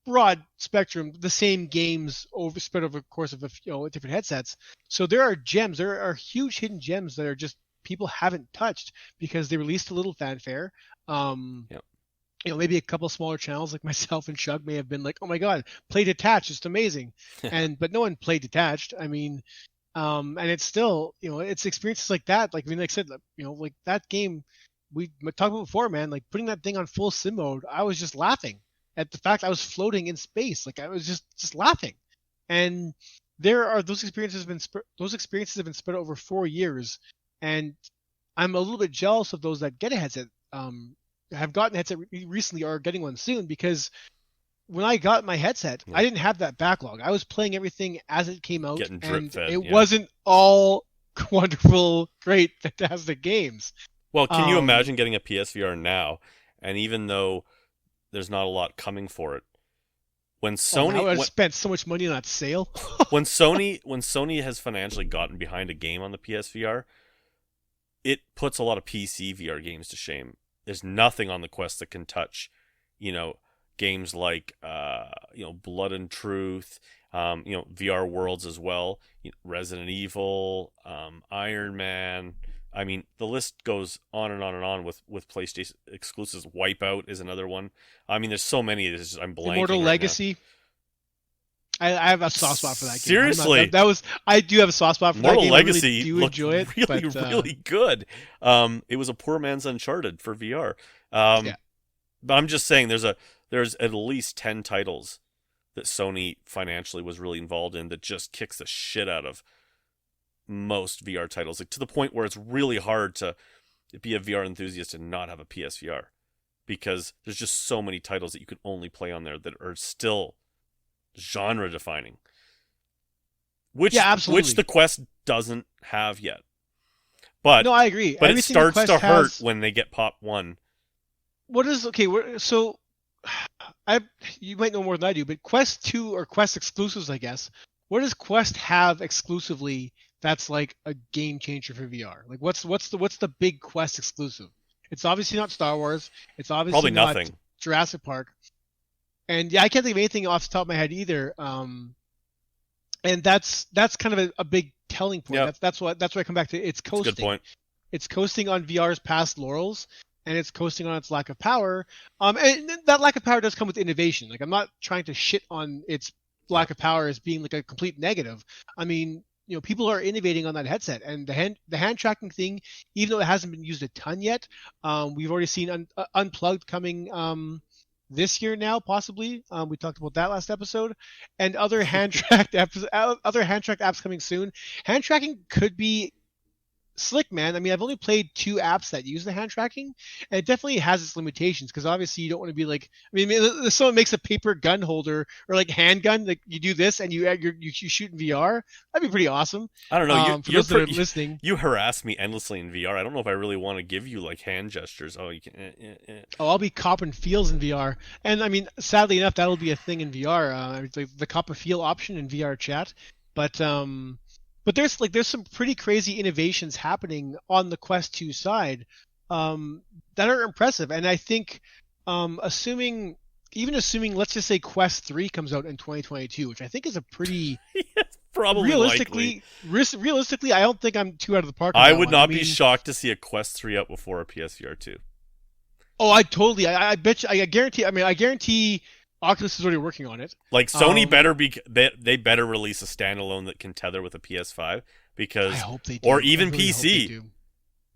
broad spectrum, the same games spread over the course of different headsets. So there are gems, there are huge hidden gems that are just people haven't touched because they released a little fanfare. Maybe a couple smaller channels like myself and Shug may have been like, oh my god, play detached, it's amazing. But no one played detached. I mean, and it's still, it's experiences like that. Like I said, like that game we talked about before, man, like putting that thing on full sim mode, I was just laughing at the fact I was floating in space. Like I was just laughing. And those experiences have been spread over 4 years, and I'm a little bit jealous of those that get a headset, have gotten a headset recently or are getting one soon, because when I got my headset, I didn't have that backlog. I was playing everything as it came out, and it wasn't all wonderful, great, fantastic games. Well, can you imagine getting a PSVR now, and even though there's not a lot coming for it, when Sony I would have spent so much money on that sale. when Sony has financially gotten behind a game on the PSVR, it puts a lot of PC VR games to shame. There's nothing on the Quest that can touch, games like Blood and Truth, VR Worlds as well, Resident Evil, Iron Man. I mean, the list goes on and on and on with PlayStation exclusives. Wipeout is another one. I mean, there's so many. I'm blanking. Immortal Legacy. I have a soft spot for that game. Seriously, I do have a soft spot for Immortal that game. Legacy. I really do enjoy it. Really good. It was a poor man's Uncharted for VR. But I'm just saying, there's at least 10 titles that Sony financially was really involved in that just kicks the shit out of most VR titles, like to the point where it's really hard to be a VR enthusiast and not have a PSVR, because there's just so many titles that you can only play on there that are still genre defining, which the Quest doesn't have yet. But no, I agree. But it starts to hurt when they get Pop 1. What is so? You might know more than I do, but Quest 2 or Quest exclusives, I guess. What does Quest have exclusively that's like a game changer for VR? Like what's the big Quest exclusive? It's obviously not Star Wars. It's obviously probably not nothing. Jurassic Park. And I can't think of anything off the top of my head either. And that's kind of a big telling point. Yep. That's why I come back to it's coasting. That's a good point. It's coasting on VR's past laurels, and it's coasting on its lack of power. And that lack of power does come with innovation. Like I'm not trying to shit on its lack of power as being like a complete negative. I mean, people are innovating on that headset, and the hand tracking thing, even though it hasn't been used a ton yet, we've already seen Unplugged coming this year now, possibly. We talked about that last episode, and other hand tracked apps coming soon. Hand tracking could be slick, man. I mean, I've only played 2 apps that use the hand tracking, and it definitely has its limitations because obviously you don't want to be like, I mean, if someone makes a paper gun holder or like handgun, like you do this and you shoot in VR, that'd be pretty awesome. I don't know. For those that are listening, you harass me endlessly in VR. I don't know if I really want to give you like hand gestures. Oh, you can. oh, I'll be copping feels in VR, and I mean, sadly enough, that'll be a thing in VR. The cop a feel option in VR chat, but there's some pretty crazy innovations happening on the Quest 2 side that are impressive, and I think assuming let's just say Quest 3 comes out in 2022, which I think is a pretty probably realistically likely. Realistically, I don't think I'm too out of the park. I would not be shocked to see a Quest 3 out before a PSVR 2. Oh, I bet you, I guarantee Oculus is already working on it. Like Sony they better release a standalone that can tether with a PS5 because I hope they do. Or even really PC.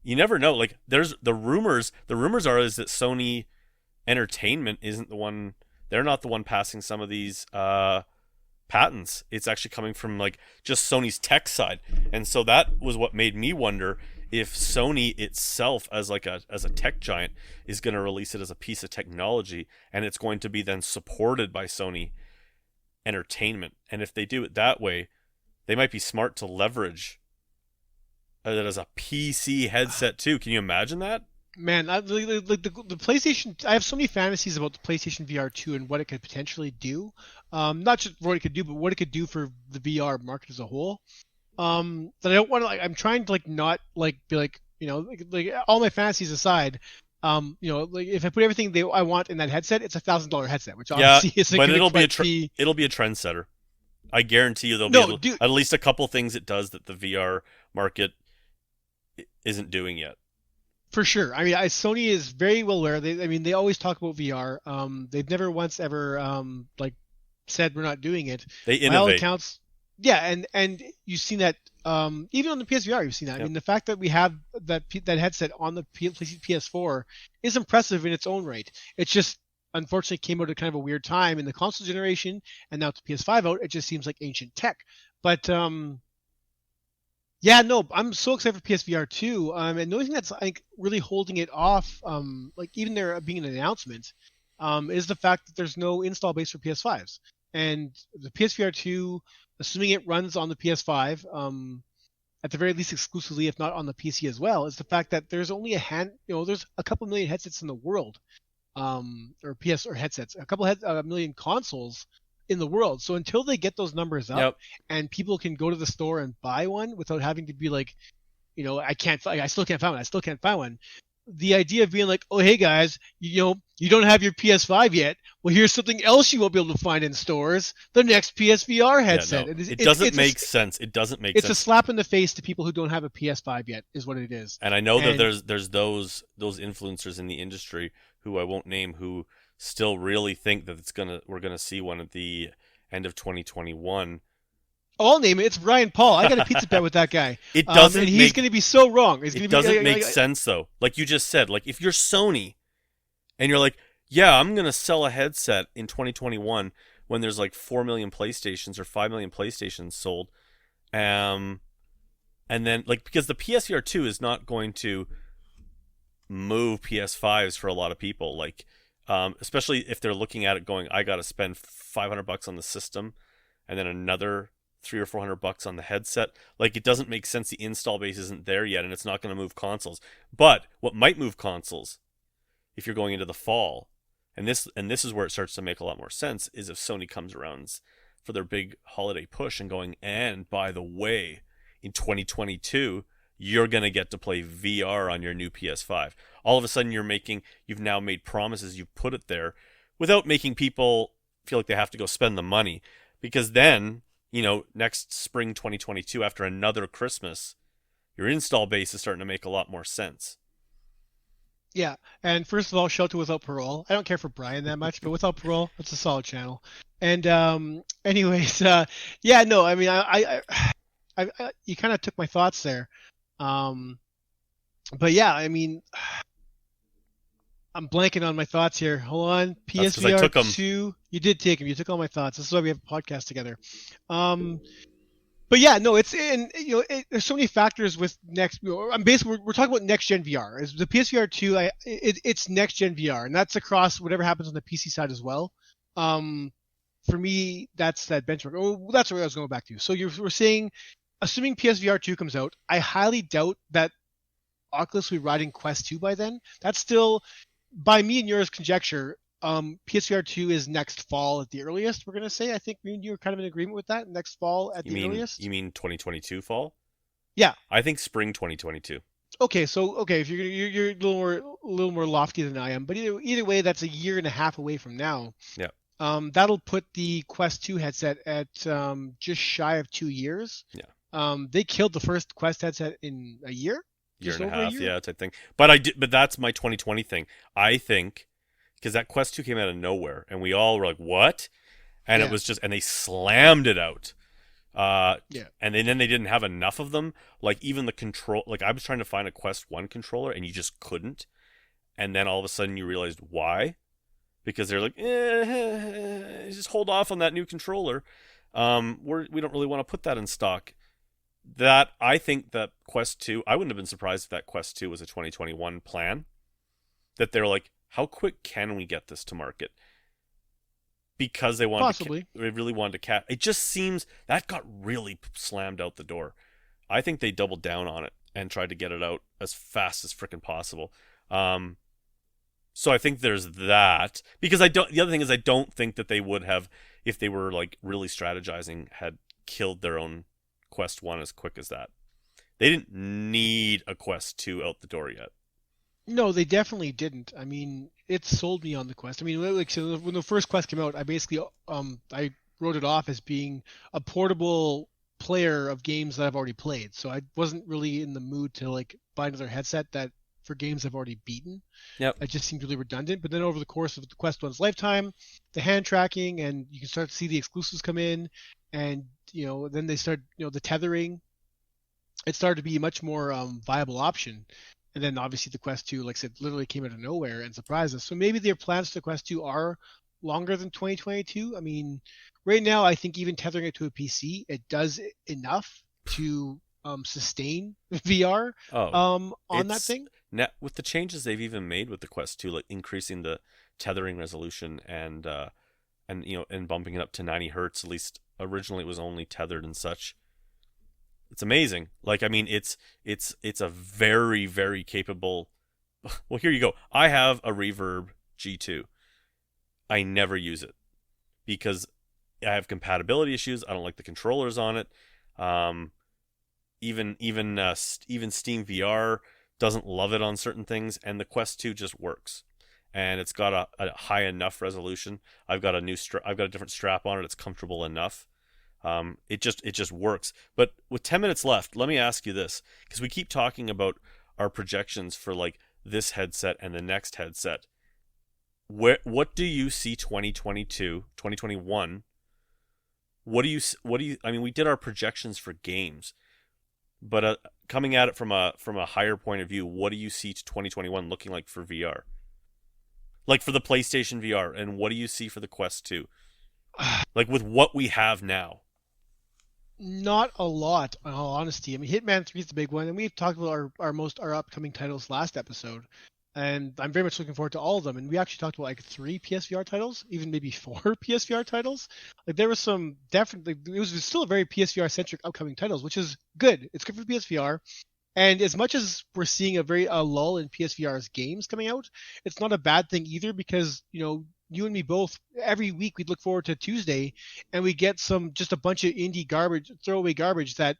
You never know. Like there's the rumors are is that Sony Entertainment isn't the one, they're not the one passing some of these patents. It's actually coming from like just Sony's tech side. And so that was what made me wonder if Sony itself as a tech giant is going to release it as a piece of technology, and it's going to be then supported by Sony Entertainment. And if they do it that way, they might be smart to leverage it as a PC headset too. Can you imagine that? Man, the PlayStation, I have so many fantasies about the PlayStation VR 2 and what it could potentially do. Not just what it could do, but what it could do for the VR market as a whole. That I don't want to like. I'm trying to like not like be like, you know, like all my fantasies aside. You know, like if I put everything I want in that headset, it's $1,000 headset, which obviously isn't. But it'll be a trendsetter. I guarantee you there'll be at least a couple things it does that the VR market isn't doing yet. For sure. I mean, Sony is very well aware. They always talk about VR. They've never once ever like said we're not doing it. They innovate. By all accounts. Yeah, and you've seen that even on the PSVR, you've seen that. Yep. I mean, the fact that we have that headset on the PS4 is impressive in its own right. It's just unfortunately came out at kind of a weird time in the console generation, and now it's PS5 out. It just seems like ancient tech. But yeah, no, I'm so excited for PSVR 2. And the only thing that's like really holding it off, like even there being an announcement, is the fact that there's no install base for PS5s. And the PSVR 2, assuming it runs on the PS5, at the very least exclusively, if not on the PC as well, is the fact that there's only there's a couple million headsets in the world, or headsets, a couple million consoles in the world. So until they get those numbers up, and people can go to the store and buy one without having to be like, you know, I still can't find one. The idea of being like, oh, hey guys, you don't have your PS5 yet. Well, here's something else you won't be able to find in stores: the next PSVR headset. Yeah, no. It doesn't make sense. It doesn't make sense. It's a slap in the face to people who don't have a PS5 yet, is what it is. And I know that there's those influencers in the industry who I won't name who still really think that we're gonna see one at the end of 2021. Oh, I'll name it. It's Ryan Paul. I got a pizza bet with that guy. It doesn't. And he's going to be so wrong. It doesn't make sense though. Like you just said, like if you're Sony, and you're like, yeah, I'm going to sell a headset in 2021 when there's like 4 million PlayStations or 5 million PlayStations sold, and then like because the PSVR 2 is not going to move PS5s for a lot of people, like especially if they're looking at it going, I got to spend $500 on the system, and then another $300 or $400 on the headset. Like it doesn't make sense. The install base isn't there yet, and it's not going to move consoles. But what might move consoles, if you're going into the fall, and this is where it starts to make a lot more sense, is if Sony comes around for their big holiday push and going, and by the way, in 2022 you're going to get to play VR on your new PS5. All of a sudden you've now made promises, you've put it there without making people feel like they have to go spend the money, because then, you know, next spring 2022, after another Christmas, your install base is starting to make a lot more sense. Yeah, and first of all, shout to Without Parole. I don't care for Brian that much, but Without Parole, it's a solid channel. And anyways, yeah, no, I mean, I you kind of took my thoughts there. But yeah, I mean, I'm blanking on my thoughts here. Hold on. PSVR 2. You did take them. You took all my thoughts. This is why we have a podcast together. But yeah, no, it's in there's so many factors with next. I'm basically we're talking about next gen VR. Is the PSVR 2? It's next gen VR, and that's across whatever happens on the PC side as well. Um, for me, that's that benchmark. Oh, that's what I was going back to. So we're saying, assuming PSVR 2 comes out, I highly doubt that Oculus will be riding Quest 2 by then. That's still, by me and yours conjecture, PSVR 2 is next fall at the earliest. We're gonna say. I think me and you are kind of in agreement with that. Next fall at the earliest. You mean 2022 fall? Yeah. I think spring 2022. Okay, so if you're a little more lofty than I am, but either way, that's a year and a half away from now. Yeah. That'll put the Quest 2 headset at just shy of 2 years. Yeah. They killed the first Quest headset in a year. Year and a half, yeah, type thing. But that's my 2020 thing. I think because that Quest 2 came out of nowhere, and we all were like, "What?" And it was just, and they slammed it out. And then they didn't have enough of them. Like even the control, like I was trying to find a Quest 1 controller, and you just couldn't. And then all of a sudden you realized why, because they're like, just hold off on that new controller. We don't really want to put that in stock. That I think that Quest 2, I wouldn't have been surprised if that Quest 2 was a 2021 plan. That they're like, how quick can we get this to market? Because they wanted they really wanted to it just seems that got really slammed out the door. I think they doubled down on it and tried to get it out as fast as freaking possible. So I think there's that, because the other thing is I don't think that they would have, if they were like really strategizing, had killed their own Quest 1 as quick as that. They didn't need a Quest 2 out the door yet. No, they definitely didn't. I mean, it sold me on the Quest. I mean, like, so when the first Quest came out, I basically I wrote it off as being a portable player of games that I've already played. So I wasn't really in the mood to like buy another headset that for games I've already beaten. Yep. It just seemed really redundant. But then over the course of the Quest 1's lifetime, the hand tracking, and you can start to see the exclusives come in, and then they start the tethering. It started to be a much more viable option. And then obviously the Quest 2, like I said, literally came out of nowhere and surprised us. So maybe their plans for the Quest 2 are longer than 2022. I mean, right now I think even tethering it to a PC, it does enough to sustain VR on that thing. Now, with the changes they've even made with the Quest 2, like increasing the tethering resolution and bumping it up to 90 hertz, at least originally it was only tethered and such. It's amazing. Like, I mean, it's a very, very capable. Well, here you go. I have a Reverb G2. I never use it because I have compatibility issues. I don't like the controllers on it. Even Steam VR doesn't love it on certain things, and the Quest 2 just works. And it's got a high enough resolution. I've got a different strap on it. It's comfortable enough. It just works. But with 10 minutes left, let me ask you this, because we keep talking about our projections for like this headset and the next headset. What do you see 2022, 2021? What do you I mean, we did our projections for games, but coming at it from a higher point of view, what do you see 2021 looking like for VR? Like for the PlayStation VR, and what do you see for the Quest 2? Like with what we have now. Not a lot, in all honesty. I mean, Hitman 3 is the big one, and we've talked about our upcoming titles last episode, and I'm very much looking forward to all of them. And we actually talked about like 3 PSVR titles, even maybe 4 PSVR titles. Like there was some definitely, it was still a very PSVR centric upcoming titles, which is good. It's good for PSVR. And as much as we're seeing a lull in PSVR's games coming out, it's not a bad thing either, because you and me both, every week we'd look forward to Tuesday and we get just a bunch of indie garbage, throwaway garbage that,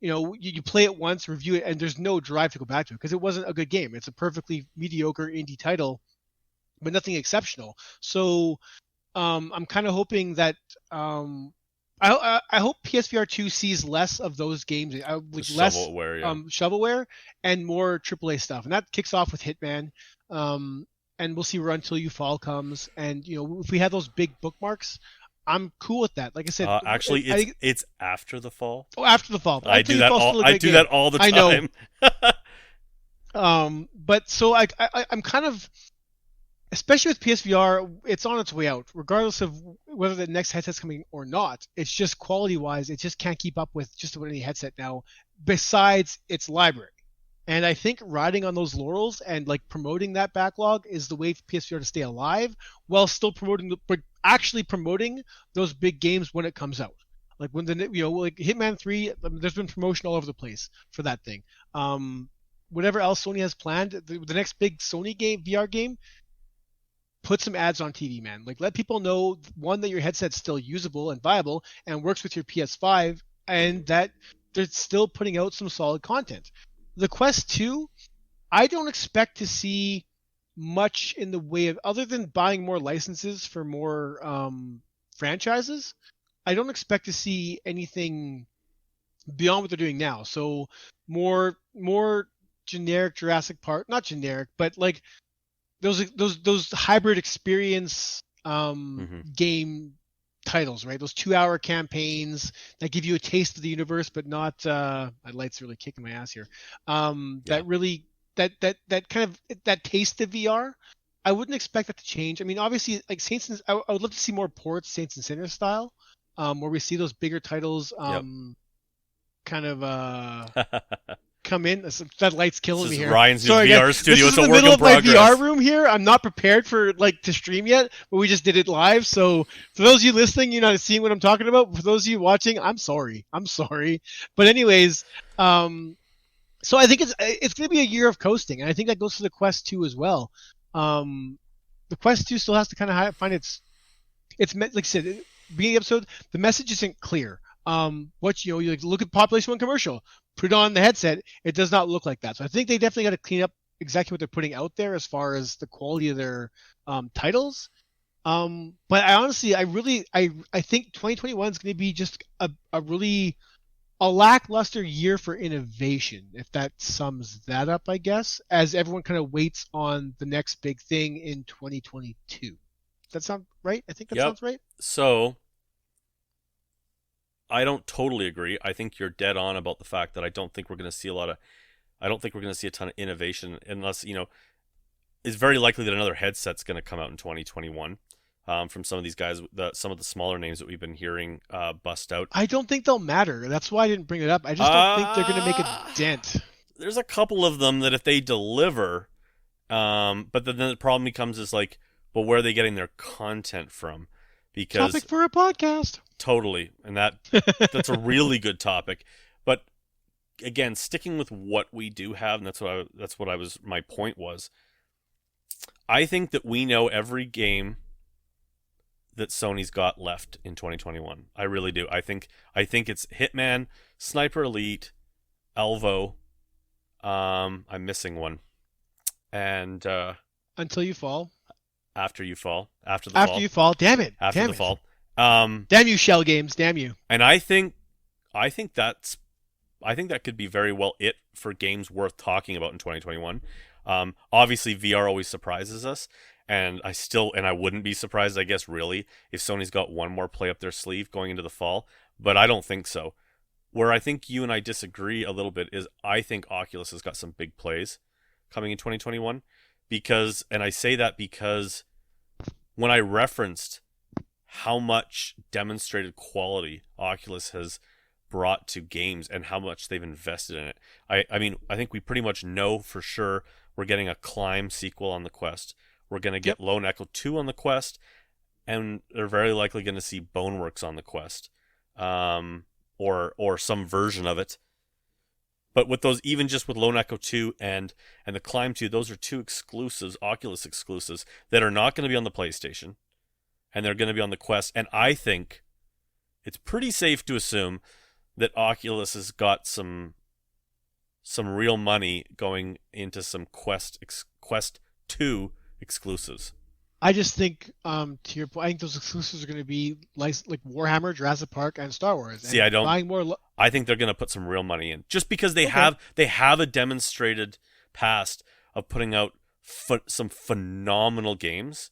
you play it once, review it, and there's no drive to go back to it because it wasn't a good game. It's a perfectly mediocre indie title, but nothing exceptional. So I'm kind of hoping that I hope PSVR 2 sees less of those games, with less shovelware and more AAA stuff. And that kicks off with Hitman. And we'll see where Until You Fall comes. And, if we have those big bookmarks, I'm cool with that. Like I said, actually, it's after the fall. Oh, after the fall. I do that all the time. I know. But so I'm kind of, especially with PSVR, it's on its way out, regardless of whether the next headset's coming or not. It's just quality wise, it just can't keep up with just about any headset now, besides its library. And I think riding on those laurels and like promoting that backlog is the way for PSVR to stay alive, while still but actually promoting those big games when it comes out. Like when like Hitman 3, there's been promotion all over the place for that thing. Whatever else Sony has planned, the next big Sony game, VR game, put some ads on TV, man. Like let people know, one, that your headset's still usable and viable and works with your PS5, and that they're still putting out some solid content. The Quest 2, I don't expect to see much in the way of, other than buying more licenses for more franchises. I don't expect to see anything beyond what they're doing now. So more generic Jurassic Park, not generic, but like those hybrid experience game titles, right? Those 2-hour campaigns that give you a taste of the universe, but not my light's really kicking my ass here. That really that kind of that taste of VR. I wouldn't expect that to change. I mean, obviously, like I would love to see more ports, Saints and Sinners style, where we see those bigger titles kind of come in. That light's killing me here. Ryan's new VR studio. This is in the middle of my VR room here. I'm not prepared for to stream yet, but we just did it live. So for those of you listening, you're not seeing what I'm talking about. For those of you watching, I'm sorry. But anyways, so I think it's going to be a year of coasting, and I think that goes for the Quest 2 as well. The Quest 2 still has to kind of find its like I said, beginning of the episode, the message isn't clear. You like look at Population 1 commercial, put it on the headset, it does not look like that. So I think they definitely got to clean up exactly what they're putting out there as far as the quality of their titles. But I honestly, I think 2021 is going to be just a lackluster year for innovation, if that sums that up, I guess, as everyone kind of waits on the next big thing in 2022. Does that sound right? I think that sounds right. So I don't totally agree. I think you're dead on about the fact that I don't think we're going to see a ton of innovation unless, it's very likely that another headset's going to come out in 2021 from some of these guys, some of the smaller names that we've been hearing bust out. I don't think they'll matter. That's why I didn't bring it up. I just don't think they're going to make a dent. There's a couple of them that if they deliver, but then the problem becomes is like, well, where are they getting their content from? Because topic for a podcast. Totally, and that's a really good topic. But again, sticking with what we do have, and that's what my point was. I think that we know every game that Sony's got left in 2021. I really do. I think it's Hitman, Sniper Elite, Elvo. I'm missing one, and Until You Fall. After You Fall. After You Fall. Damn it. After the Fall. Damn you, Shell Games. Damn you. And I think that could be very well it for games worth talking about in 2021. Obviously, VR always surprises us, and I wouldn't be surprised, I guess, really, if Sony's got one more play up their sleeve going into the fall, but I don't think so. Where I think you and I disagree a little bit is I think Oculus has got some big plays coming in 2021, and I say that because when I referenced how much demonstrated quality Oculus has brought to games and how much they've invested in it. I mean, I think we pretty much know for sure we're getting a Climb sequel on the Quest. We're going to get Lone Echo 2 on the Quest, and they're very likely going to see Boneworks on the Quest, or some version of it. But with those, even just with Lone Echo 2 and the Climb 2, those are two exclusives, Oculus exclusives, that are not going to be on the PlayStation, and they're going to be on the Quest. And I think it's pretty safe to assume that Oculus has got some real money going into some Quest 2 exclusives. I just think, to your point, I think those exclusives are going to be like Warhammer, Jurassic Park, and Star Wars. See, I think they're going to put some real money in, just because they have a demonstrated past of putting out some phenomenal games,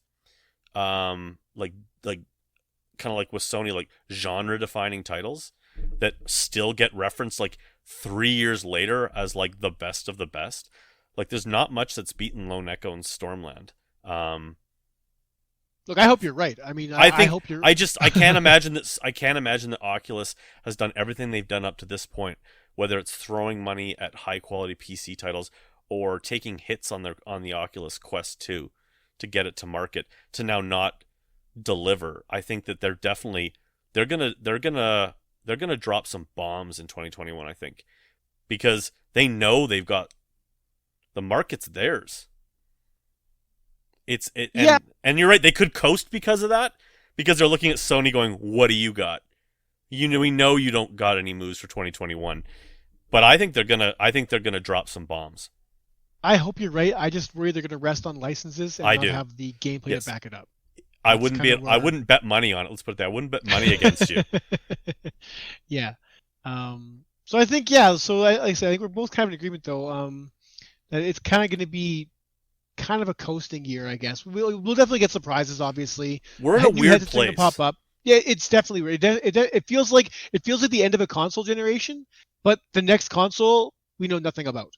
like kind of like with Sony, like genre-defining titles that still get referenced like 3 years later as like the best of the best. Like, there's not much that's beaten Lone Echo and Stormland. Look, I hope you're right. I mean, I I think hope you're. I can't imagine that. I can't imagine that Oculus has done everything they've done up to this point, whether it's throwing money at high quality PC titles or taking hits on the Oculus Quest 2 to get it to market, to now not deliver. I think that they're gonna drop some bombs in 2021. I think, because they know they've got the market's theirs. Yeah. And you're right, they could coast because of that, because they're looking at Sony going, what do you got? We know you don't got any moves for 2021. But I think they're gonna drop some bombs. I hope you're right. I just worry they're going to rest on licenses and I not do. have the gameplay Yes. to back it up. I That's wouldn't kind of I where. wouldn't bet money on it. Let's put it that. I wouldn't bet money against you. Yeah. So I think, yeah. So like I said, I think we're both kind of in agreement though. That it's kind of going to be kind of a coasting year, I guess. We'll definitely get surprises. Obviously, We're in a new weird headsets are going to place. pop up. Yeah, it's definitely weird. It feels like the end of a console generation, but the next console we know nothing about.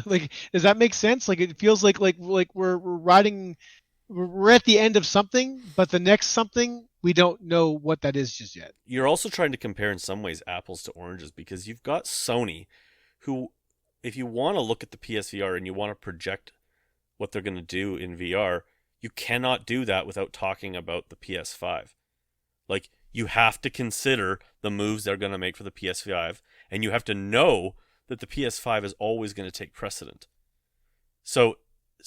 Like, does that make sense? Like, it feels like we're at the end of something, but the next something we don't know what that is just yet. You're also trying to compare in some ways apples to oranges, because you've got Sony, who, if you want to look at the PSVR and you want to project what they're going to do in VR, you cannot do that without talking about the PS5. Like, you have to consider the moves they're going to make for the PS5, and you have to know that the PS5 is always going to take precedent. So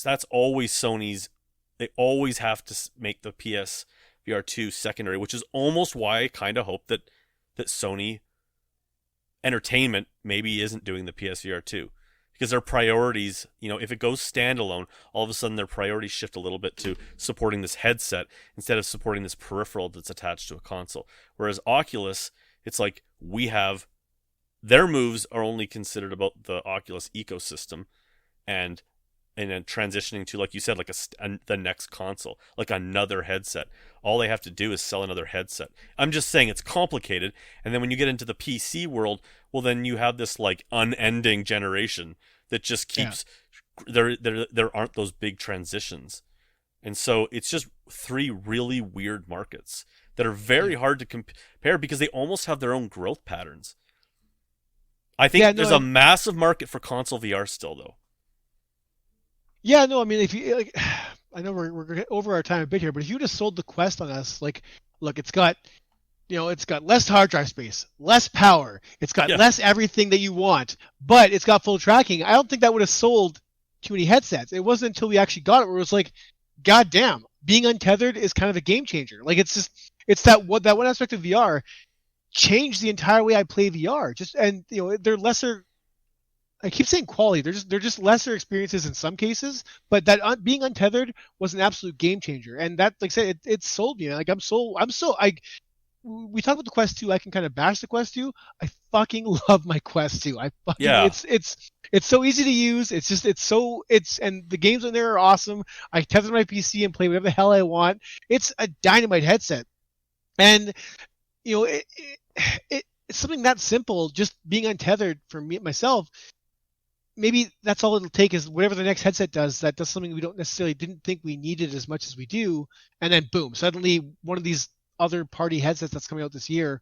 that's always Sony's. They always have to make the PSVR 2 secondary, which is almost why I kind of hope that Sony Entertainment maybe isn't doing the PSVR 2. Because their priorities, if it goes standalone, all of a sudden their priorities shift a little bit to supporting this headset instead of supporting this peripheral that's attached to a console. Whereas Oculus, it's like their moves are only considered about the Oculus ecosystem, and then transitioning to, like you said, like the next console, like another headset. All they have to do is sell another headset. I'm just saying it's complicated. And then when you get into the PC world, well, then you have this like unending generation that just keeps there aren't those big transitions. And so it's just three really weird markets that are very hard to compare, because they almost have their own growth patterns. I think there's a massive market for console VR still, though. Yeah, no, I mean, if you like, I know we're over our time a bit here, but if you just sold the Quest on us, like, look, it's got less hard drive space, less power, it's got less everything that you want, but it's got full tracking. I don't think that would have sold too many headsets. It wasn't until we actually got it where it was like, God damn, being untethered is kind of a game changer. Like, it's that one aspect of VR changed the entire way I play VR. They're lesser. I keep saying quality. They're just lesser experiences in some cases, but that being untethered was an absolute game changer, and that, like I said, it sold me. Like, we talk about the Quest 2. I can kind of bash the Quest 2. I fucking love my Quest 2. It's so easy to use. And the games in there are awesome. I tether my PC and play whatever the hell I want. It's a dynamite headset, and it's something that simple. Just being untethered for me myself. Maybe that's all it'll take, is whatever the next headset does, that does something we didn't think we needed as much as we do, and then boom, suddenly one of these other party headsets that's coming out this year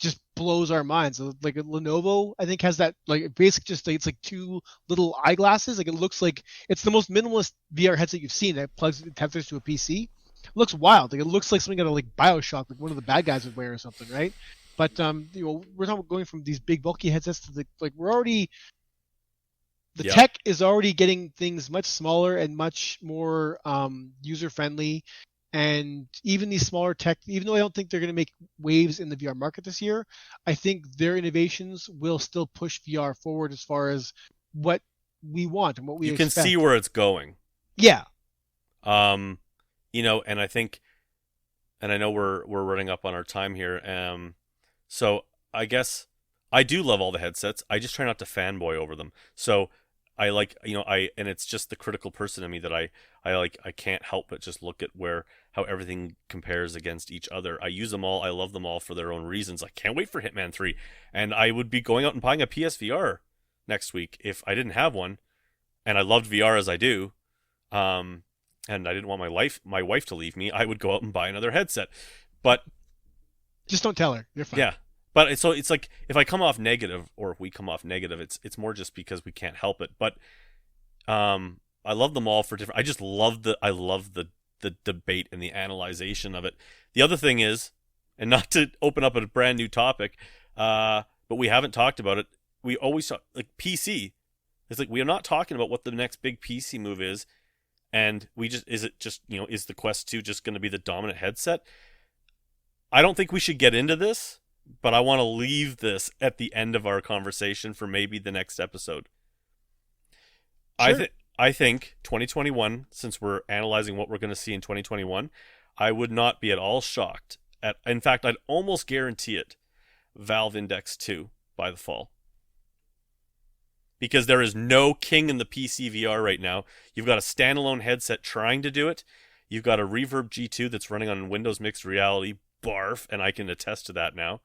just blows our minds. Like a Lenovo, I think, has that, like, basically it's like two little eyeglasses. Like, it looks like it's the most minimalist VR headset you've seen that tethers to a PC. It looks wild. Like, it looks like something out of like BioShock, like one of the bad guys would wear or something, right? But we're talking about going from these big bulky headsets to the tech is already getting things much smaller and much more user-friendly. And even these smaller tech, even though I don't think they're going to make waves in the VR market this year, I think their innovations will still push VR forward as far as what we want and what we expect. You can see where it's going. Yeah. And I think, and I know we're running up on our time here. So I guess I do love all the headsets. I just try not to fanboy over them. So I like, and it's just the critical person in me that I can't help but just look at how everything compares against each other. I use them all. I love them all for their own reasons. I can't wait for Hitman 3. And I would be going out and buying a PSVR next week if I didn't have one. And I loved VR as I do. and I didn't want my wife to leave me, I would go out and buy another headset. But Just don't tell her. You're fine. yeah, but it's like if I come off negative, or if we come off negative, it's more just because we can't help it. But I love them all for different. I just love the debate and the analyzation of it. The other thing is, and not to open up a brand new topic, but we haven't talked about it. We always talk like PC. It's like we are not talking about what the next big PC move is, and is the Quest 2 just going to be the dominant headset? I don't think we should get into this, but I want to leave this at the end of our conversation for maybe the next episode. Sure. I think 2021, since we're analyzing what we're going to see in 2021, I would not be at all shocked. In fact, I'd almost guarantee it, Valve Index 2 by the fall. Because there is no king in the PC VR right now. You've got a standalone headset trying to do it. You've got a Reverb G2 that's running on Windows Mixed Reality. Barf, and I can attest to that now.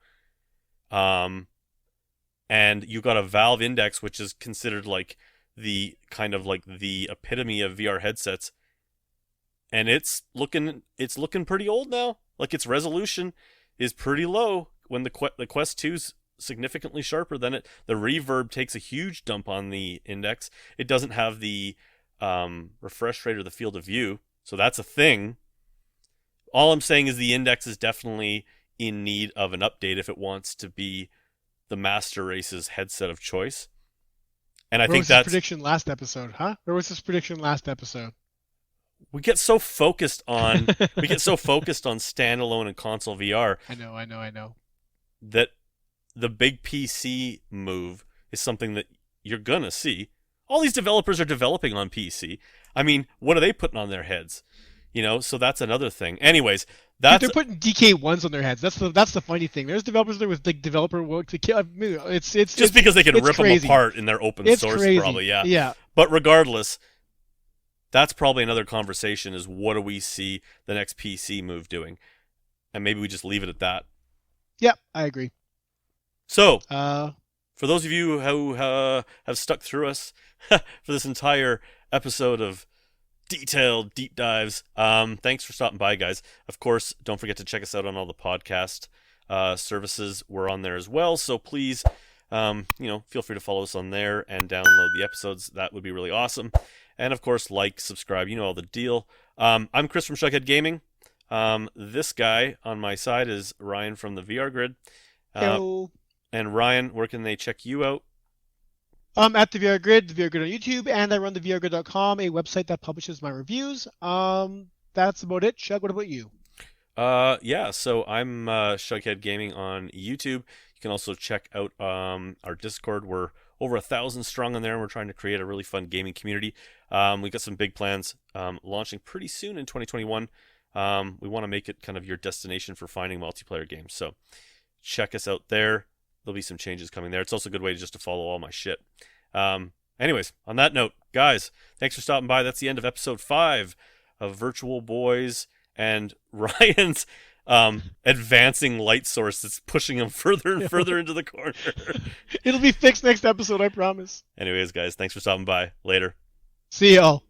And you've got a Valve Index, which is considered like the kind of like the epitome of VR headsets, and it's looking pretty old now. Like its resolution is pretty low when the Quest 2's significantly sharper than it. The reverb takes a huge dump on the Index. It doesn't have the refresh rate or the field of view, so that's a thing. All I'm saying is the Index is definitely in need of an update if it wants to be the Master Race's headset of choice. And I think that's prediction last episode, huh? Where was this prediction last episode? We get so focused on standalone and console VR. I know. That the big PC move is something that you're gonna see. All these developers are developing on PC. I mean, what are they putting on their heads? So that's another thing. Anyways, they're putting DK1s on their heads. That's the funny thing. There's developers there with like developer work to kill. It's just because they can rip crazy. them apart in their open source, crazy. probably. Yeah. Yeah. But regardless, that's probably another conversation. Is what do we see the next PC move doing? And maybe we just leave it at that. Yeah, I agree. So, for those of you who have stuck through us for this entire episode of detailed deep dives, thanks for stopping by, guys. Of course, don't forget to check us out on all the podcast services. We're on there as well, so please feel free to follow us on there and download the episodes. That would be really awesome. And of course, like, subscribe, all the deal. I'm Chris from Shuckhead Gaming. This guy on my side is Ryan from the VR Grid. Hello. And Ryan, where can they check you out? At the VR Grid on YouTube, and I run the VRGrid.com, a website that publishes my reviews. That's about it. Shug, what about you? So I'm Shughead Gaming on YouTube. You can also check out our Discord. We're over 1,000 strong in there, and we're trying to create a really fun gaming community. We've got some big plans launching pretty soon in 2021. We want to make it kind of your destination for finding multiplayer games. So check us out there. There'll be some changes coming there. It's also a good way to follow all my shit. Anyways, on that note, guys, thanks for stopping by. That's the end of episode 5 of Virtual Boys and Ryan's advancing light source that's pushing him further and further into the corner. It'll be fixed next episode, I promise. Anyways, guys, thanks for stopping by. Later. See y'all.